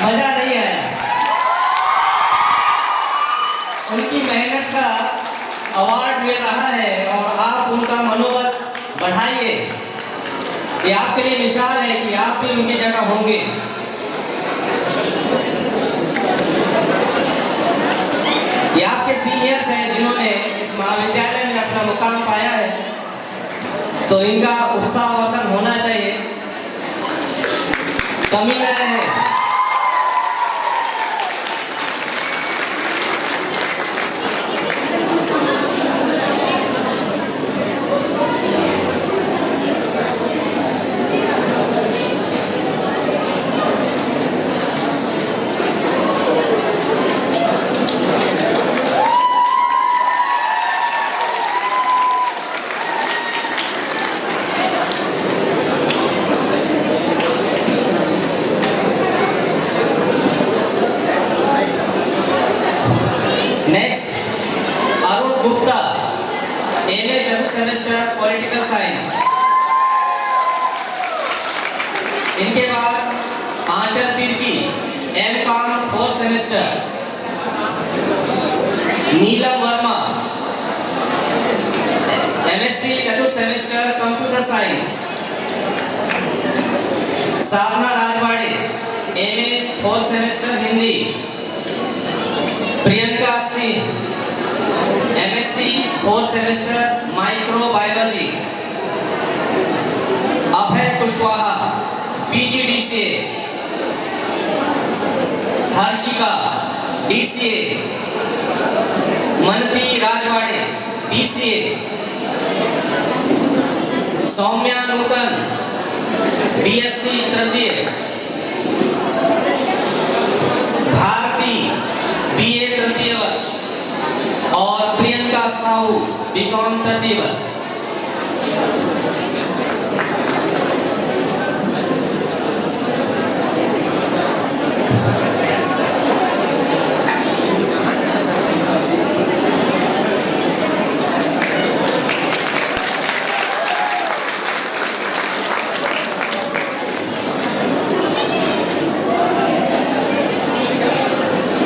मजा नहीं आया। उनकी मेहनत का अवार्ड मिल रहा है और आप उनका मनोबल बढ़ाइए। ये आपके लिए मिसाल है कि आप भी उनकी जगह होंगे। ये आपके सीनियर्स हैं जिन्होंने इस महाविद्यालय में अपना मुकाम पाया है, तो इनका उत्साहवर्धन होना चाहिए, कमी न रहे। Next Arun Gupta MA 4th semester political science. इनके बाद Anchal Tirkey MCOM 4th semester, Neelam Verma MSc 4th semester computer science, Sadhana Rajwade MA 4th semester Hindi, Priyanka Singh MSc 4th semester microbiology, Abhay Kushwaha PGDCA, Harshika DCA, Manti Rajwade BCA, Saumya Nutan BSc तृतीय, भारती BA तृतीय वर्ष और प्रियंका साहू BCom तृतीय वर्ष।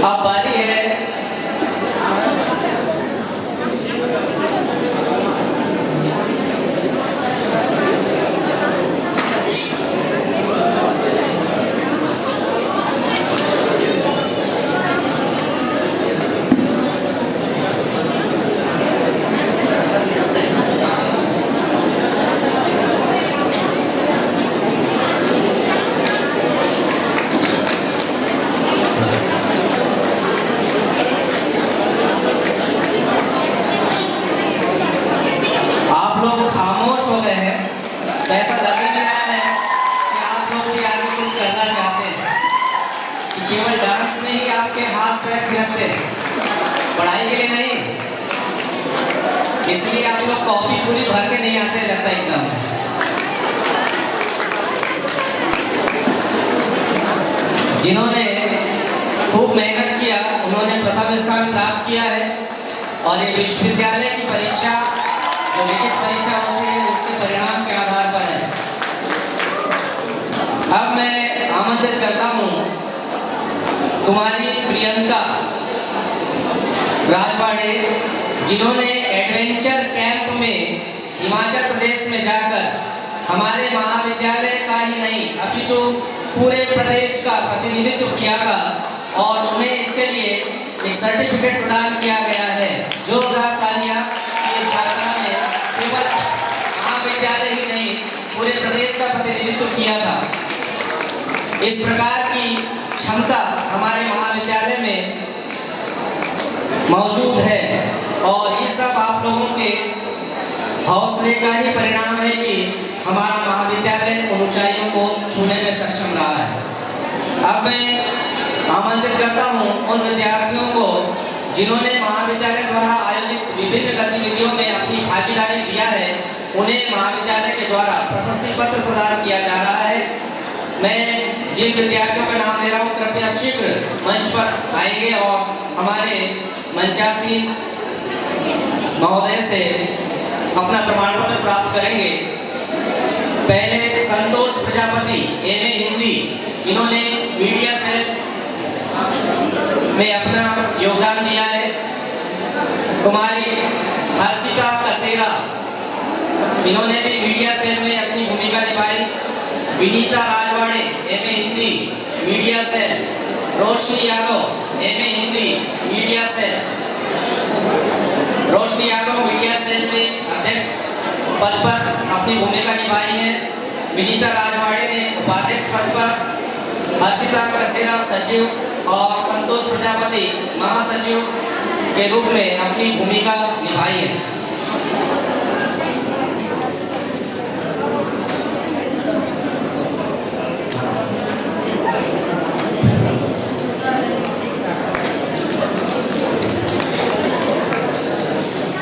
अब बारी है केवल डांस में ही आपके हाथ पैर थिरकते हैं, पढ़ाई के लिए नहीं। इसलिए आप लोग कॉपी पूरी भर के नहीं आते लगता एग्जाम में। जिन्होंने खूब मेहनत किया उन्होंने प्रथम स्थान प्राप्त किया है और ये विश्वविद्यालय की परीक्षा जो लिखित परीक्षा होती है उसके परिणाम के आधार पर है। अब मैं आमंत्रित करता हूँ कुमारी प्रियंका राजवाड़े, जिन्होंने एडवेंचर कैंप में हिमाचल प्रदेश में जाकर हमारे महाविद्यालय का ही नहीं अभी तो पूरे प्रदेश का प्रतिनिधित्व किया था और उन्हें इसके लिए एक सर्टिफिकेट प्रदान किया गया है। जोरदार तालियां। ये छात्रा ने केवल महाविद्यालय ही नहीं पूरे प्रदेश का प्रतिनिधित्व किया था। इस प्रकार की क्षमता हमारे महाविद्यालय में मौजूद है और ये सब आप लोगों के हौसले का ही परिणाम है कि हमारा महाविद्यालय उन ऊंचाइयों को छूने में सक्षम रहा है। अब मैं आमंत्रित करता हूं उन विद्यार्थियों को जिन्होंने महाविद्यालय द्वारा आयोजित विभिन्न गतिविधियों में अपनी भागीदारी दिया है, उन्हें महाविद्यालय के द्वारा प्रशस्ति पत्र प्रदान किया जा रहा है। मैं जिन विद्यार्थियों का नाम ले रहा हूँ कृपया शीघ्र मंच पर आएंगे और हमारे मंचासीन महोदय से अपना प्रमाण पत्र प्राप्त करेंगे। पहले संतोष प्रजापति एमए हिंदी, इन्होंने मीडिया सेल में अपना योगदान दिया है। कुमारी हर्षिता कसेरा, इन्होंने भी मीडिया सेल में अपनी भूमिका निभाई। Vinita Rajwade MA Hindi media cell. Roshni Yadav MA Hindi media cell. Roshni Yadav media cell में अध्यक्ष पद पर अपनी भूमिका निभाई है। विनीता राजवाड़े ने उपाध्यक्ष पद पर, हर्षिता कसेरा सचिव और संतोष प्रजापति महासचिव के रूप में अपनी भूमिका निभाई है।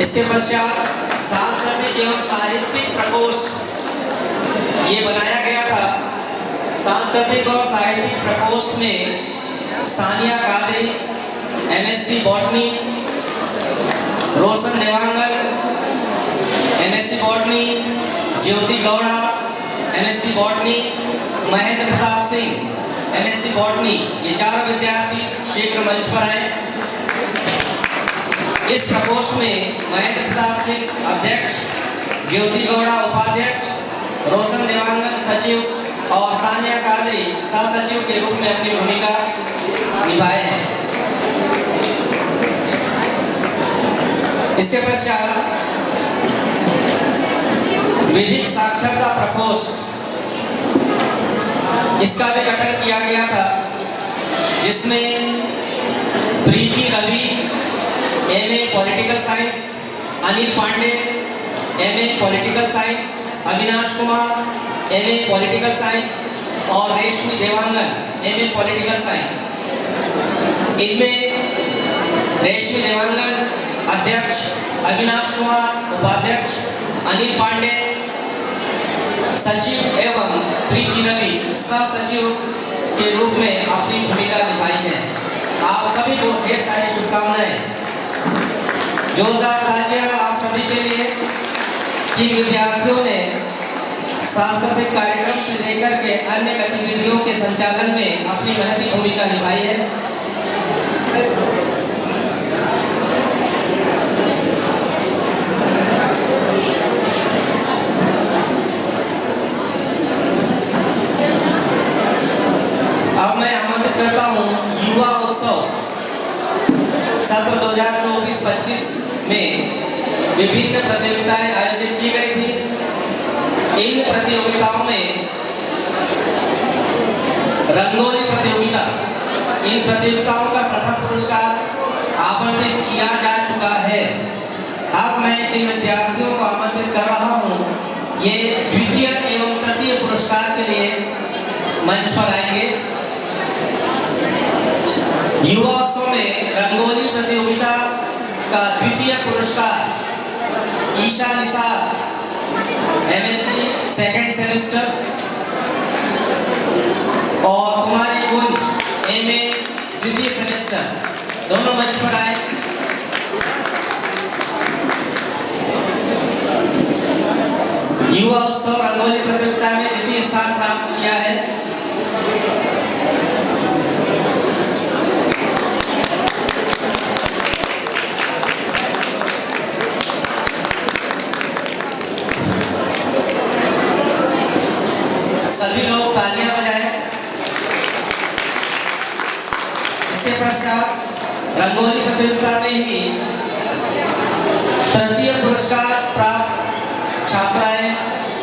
इसके पश्चात सांस्कृतिक एवं साहित्यिक प्रकोष्ठ ये बनाया गया था। सांस्कृतिक और साहित्यिक प्रकोष्ठ में Sania Qadri MSc botany, Roshan Dewangan MSc botany, Jyoti Gowda MSc botany, Mahendra Pratap Singh MSc botany, ये चारों विद्यार्थी शीघ्र मंच पर आए। इस प्रकोष्ठ में महेंद्र प्रताप सिंह अध्यक्ष, ज्योति गौड़ा उपाध्यक्ष, रोशन देवांगन सचिव और सानिया कादरी सह सचिव के रूप में अपनी भूमिका निभाए हैं। इसके पश्चात विधिक साक्षरता प्रकोष्ठ, इसका भी गठन किया गया था, जिसमें Preeti Ravi MA political science, Anil Pandey MA political science, Avinash Kumar MA political science और Reshmi Dewangan MA political science. इनमें रेशमी देवांगन अध्यक्ष, अविनाश कुमार उपाध्यक्ष, अनिल पांडे सचिव एवं प्रीति रवि सह सचिव के रूप में अपनी भूमिका निभाई है। आप सभी को ढेर सारी शुभकामनाएं। जोरदार तालियां आप सभी के लिए कि विद्यार्थियों ने सांस्कृतिक कार्यक्रम से लेकर के अन्य गतिविधियों के संचालन में अपनी महती भूमिका निभाई है। अब मैं आमंत्रित करता हूं युवा उत्सव सत्र 2024-25 में विभिन्न प्रतियोगिताएं आयोजित की गई थी। इन प्रतियोगिताओं में रंगोली प्रतियोगिता, इन प्रतियोगिताओं का प्रथम पुरस्कार आवंटित किया जा चुका है। अब मैं जिन विद्यार्थियों को आमंत्रित कर रहा हूं, ये द्वितीय एवं तृतीय पुरस्कार के लिए मंच पर आएंगे। युवा उत्सव में रंगोली प्रतियोगिता का द्वितीय पुरस्कार Isha Nisar MSc second semester और कुमारी कुंज एमए द्वितीय सेमेस्टर, दोनों मंच पर आए। युवा उत्सव रंगोली प्रतियोगिता में द्वितीय स्थान प्राप्त किया है। सभी लोग तालियां बजाएं। इसके पश्चात रंगोली प्रतियोगिता में ही तृतीय पुरस्कार प्राप्त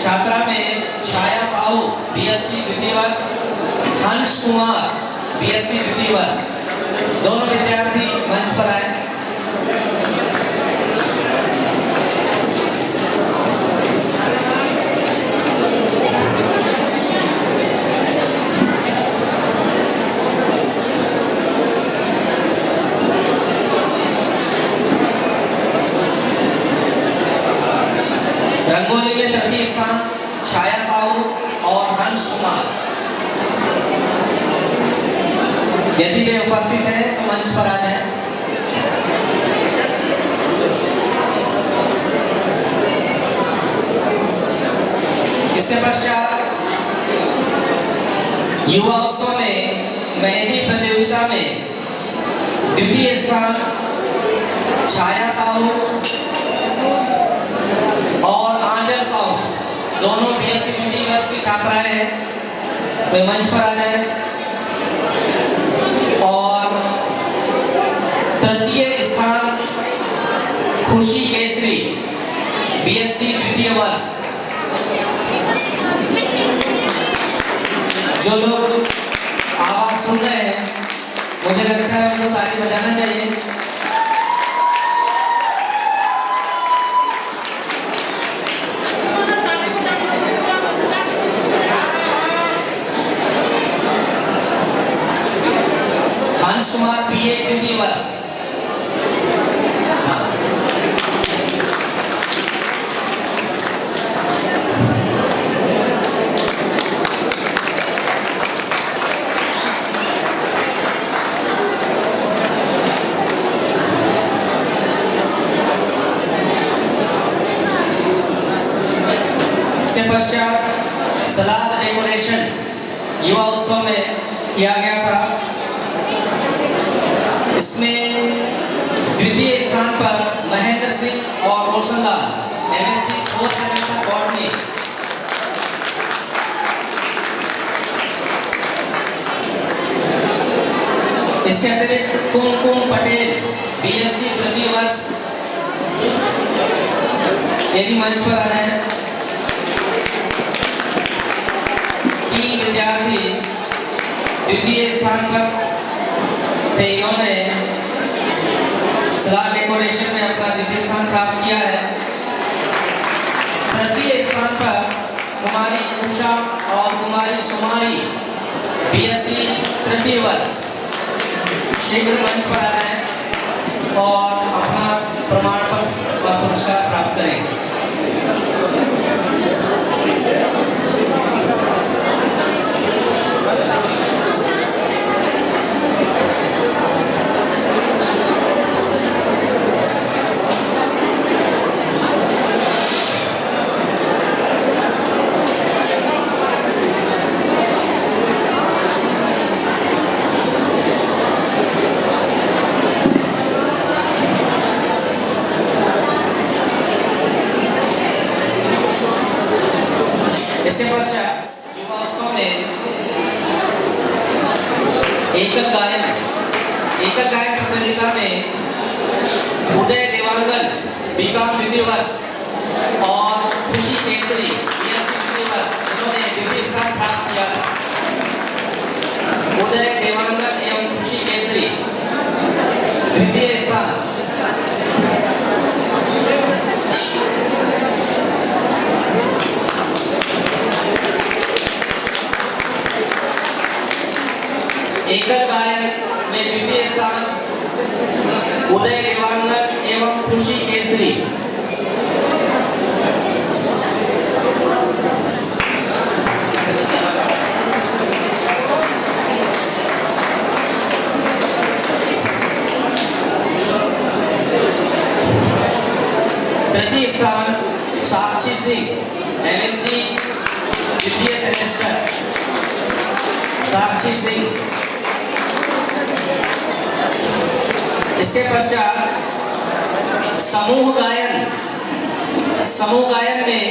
छात्रा में छाया साहू बीएससी द्वितीय वर्ष, हंस कुमार बीएससी द्वितीय वर्ष। दोनों विद्यार्थी मंच पर आए। रंगोली में तृतीय स्थान छाया साहू और हंस कुमार। यदि वे उपस्थित हैं तो मंच पर आ जाएं। इसके पश्चात युवा उत्सव में मेहंदी प्रतियोगिता में द्वितीय स्थान छाया साहू और आंचल साहू, दोनों बीएससी द्वितीय वर्ष की छात्राएं हैं, वे मंच पर आ जाएं। और तृतीय स्थान खुशी केसरी बीएससी द्वितीय वर्ष। जो लोग आवाज सुन रहे हैं, मुझे लगता है उनको ताली बजाना चाहिए। हंस कुमार बीए द्वितीय वर्ष। इसके पश्चात सलाद डेकोरेशन युवा उत्सव में किया गया था। इसमें द्वितीय स्थान पर महेंद्र सिंह और Roshanlal MSc 4th semester botany. इसके अतिरिक्त कुमकुम पटेल बीएससी तृतीय वर्ष, ये भी मंच पर आ जाए। 3 विद्यार्थी द्वितीय स्थान पर थे। इन्होंने सलाद डेकोरेशन में अपना द्वितीय स्थान प्राप्त किया है। तृतीय स्थान पर कुमारी उषा और कुमारी सुमारी बीएससी तृतीय वर्ष, शीघ्र मंच पर आ जाएं और अपना प्रमाण पत्र व पुरस्कार प्राप्त करें। इसके पश्चात युवा उत्सव में एकल गायन प्रतियोगिता में उदय देवांगन बीकॉम द्वितीय वर्ष और खुशी केसरी बीएससी द्वितीय वर्ष, इन्होंने द्वितीय स्थान प्राप्त किया। उदय देवांगन एवं खुशी केसरी द्वितीय स्थान। एकल गायन में द्वितीय स्थान उदय देवांगन एवं खुशी केसरी। तृतीय स्थान साक्षी सिंह एमएससी द्वितीय सेमेस्टर, साक्षी सिंह। इसके पश्चात समूह गायन में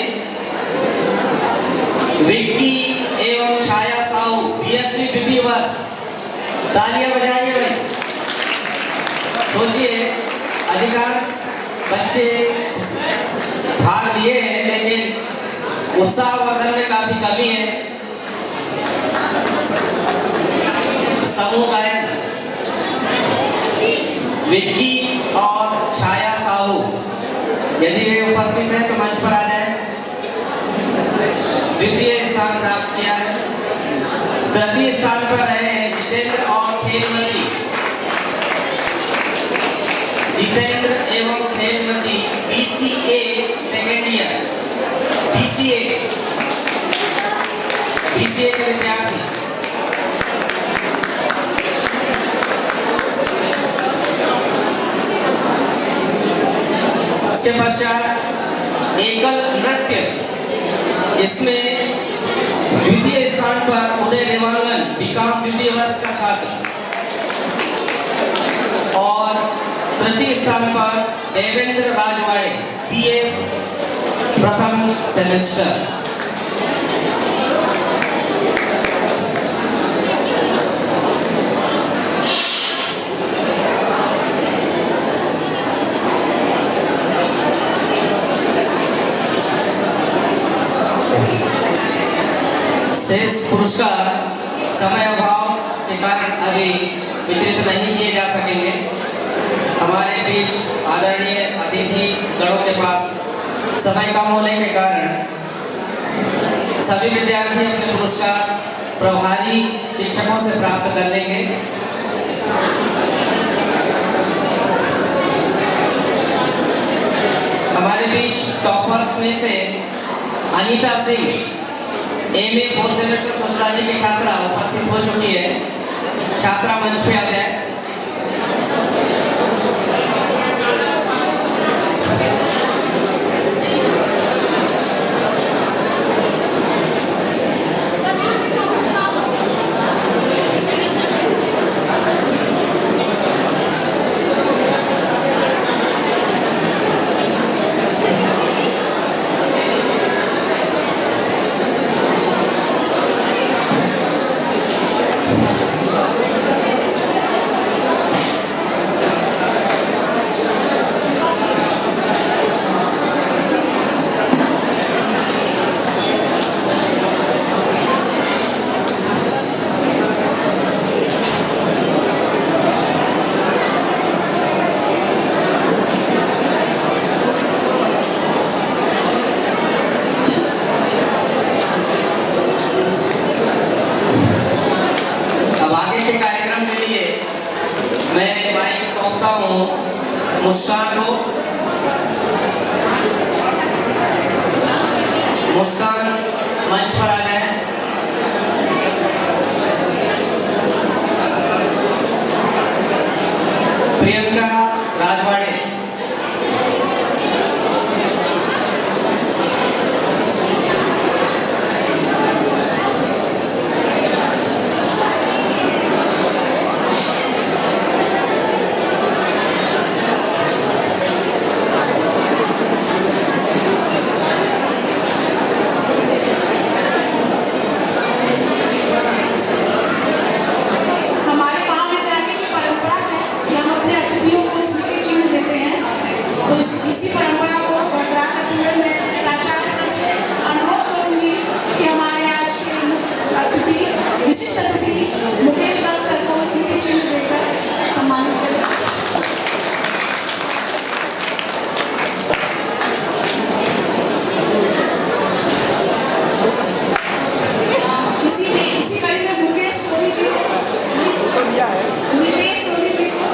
विक्की एवं छाया साहू बीएससी द्वितीय वर्ष। तालियां बजाइए भाई। सोचिए, अधिकांश बच्चे भाग लिए हैं, लेकिन उत्साहवर्धन में काफी कमी है। समूह गायन विक्की और छाया साहू, यदि वे उपस्थित हैं तो मंच पर आ जाए। द्वितीय स्थान प्राप्त किया है। तृतीय स्थान पर रहे हैं जितेंद्र और खेलमती। जितेंद्र एवं खेलमती BCA सेकेंड ईयर, BCA के विद्यार्थी। इसके पश्चात एकल नृत्य, इसमें द्वितीय स्थान पर उदय देवांगन बीकॉम द्वितीय वर्ष का छात्र और तृतीय स्थान पर देवेंद्र राजवाड़े BA प्रथम सेमेस्टर। शेष पुरस्कार समय अभाव के कारण अभी वितरित नहीं किए जा सकेंगे। हमारे बीच आदरणीय अतिथि गणों के पास समय कम होने के कारण सभी विद्यार्थी अपने पुरस्कार प्रभारी शिक्षकों से प्राप्त कर लेंगे। हमारे बीच टॉपर्स में से Anita Singh MA 4 semester sociology की छात्रा उपस्थित हो चुकी है। छात्रा मंच पे आ जाए। मुस्कान को। मुस्कान मंच पर आ जाए। प्रियंका राजवाड़े। इसी परंपरा को बरकरार करते हुए मैं प्राचार्य सर से अनुरोध करूंगी कि हमारे आज के अतिथि विशिष्ट अतिथि मुकेश गर्ग सर को स्मृति चिन्ह देकर सम्मानित करें। इसी कड़ी में मुकेश सोनी जी को, नितेश सोनी जी को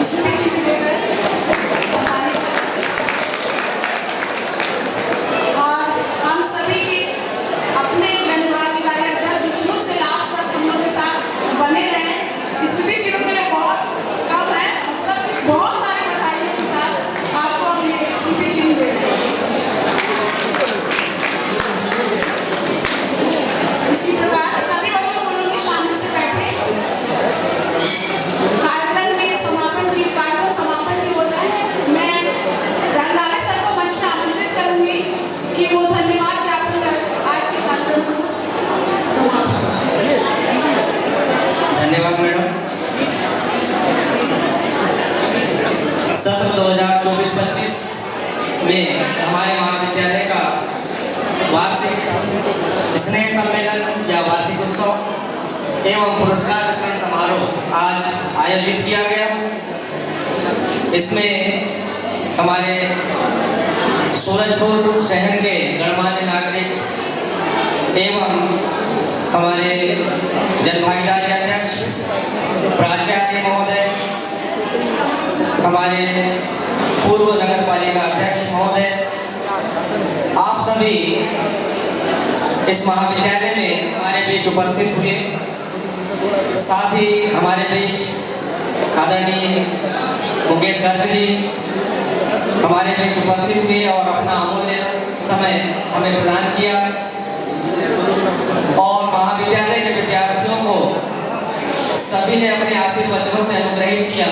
स्मृति चिन्ह देकर सभी की अपने जनभागीदारी अध्यक्ष जो शुरू से लास्ट तक हम लोग के साथ बने रहे। स्मृति चिन्ह के लिए बहुत कम है, हम सब बहुत सारे बधाइयों के साथ आपको हम ये स्मृति चिन्ह दे रहे हैं। इसी प्रकार सभी बच्चों को लोग शांति से बैठे कार्यक्रम समापन की ओर है। मैं रंगडाले सर को मंच में आमंत्रित करूंगी कि वो धन्यवाद ज्ञापन कर आज के कार्यक्रम को समाप्त करें। धन्यवाद मैडम। सत्र 2024-25 में हमारे महाविद्यालय का वार्षिक स्नेह सम्मेलन या वार्षिक उत्सव एवं पुरस्कार वितरण समारोह आज आयोजित किया गया। इसमें हमारे सूरजपुर शहर के गणमान्य नागरिक एवं हमारे जनभागीदारी अध्यक्ष प्राचार्य महोदय, हमारे पूर्व नगर पालिका अध्यक्ष महोदय, आप सभी इस महाविद्यालय में हमारे बीच उपस्थित हुए। साथ ही हमारे बीच आदरणीय मुकेश गर्ग जी हमारे बीच उपस्थित हुए और अपना अमूल्य समय हमें प्रदान किया और महाविद्यालय के विद्यार्थियों को सभी ने अपने आशीर्वचनों से अनुग्रहित किया।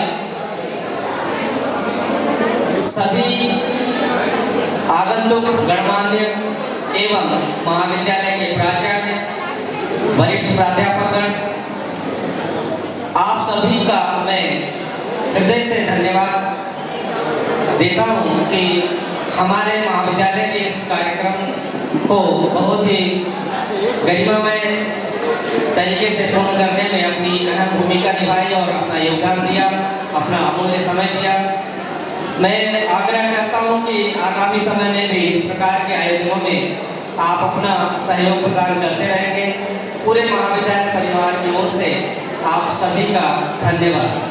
सभी आगंतुक गणमान्य एवं महाविद्यालय के प्राचार्य, वरिष्ठ प्राध्यापकगण, आप सभी का मैं हृदय से धन्यवाद देता हूं कि हमारे महाविद्यालय के इस कार्यक्रम को बहुत ही गरिमामय तरीके से पूर्ण करने में अपनी अहम भूमिका निभाई और अपना योगदान दिया, अपना अमूल्य समय दिया। मैं आग्रह करता हूं कि आगामी समय में भी इस प्रकार के आयोजनों में आप अपना सहयोग प्रदान करते रहेंगे। पूरे महाविद्यालय परिवार की ओर से आप सभी का धन्यवाद।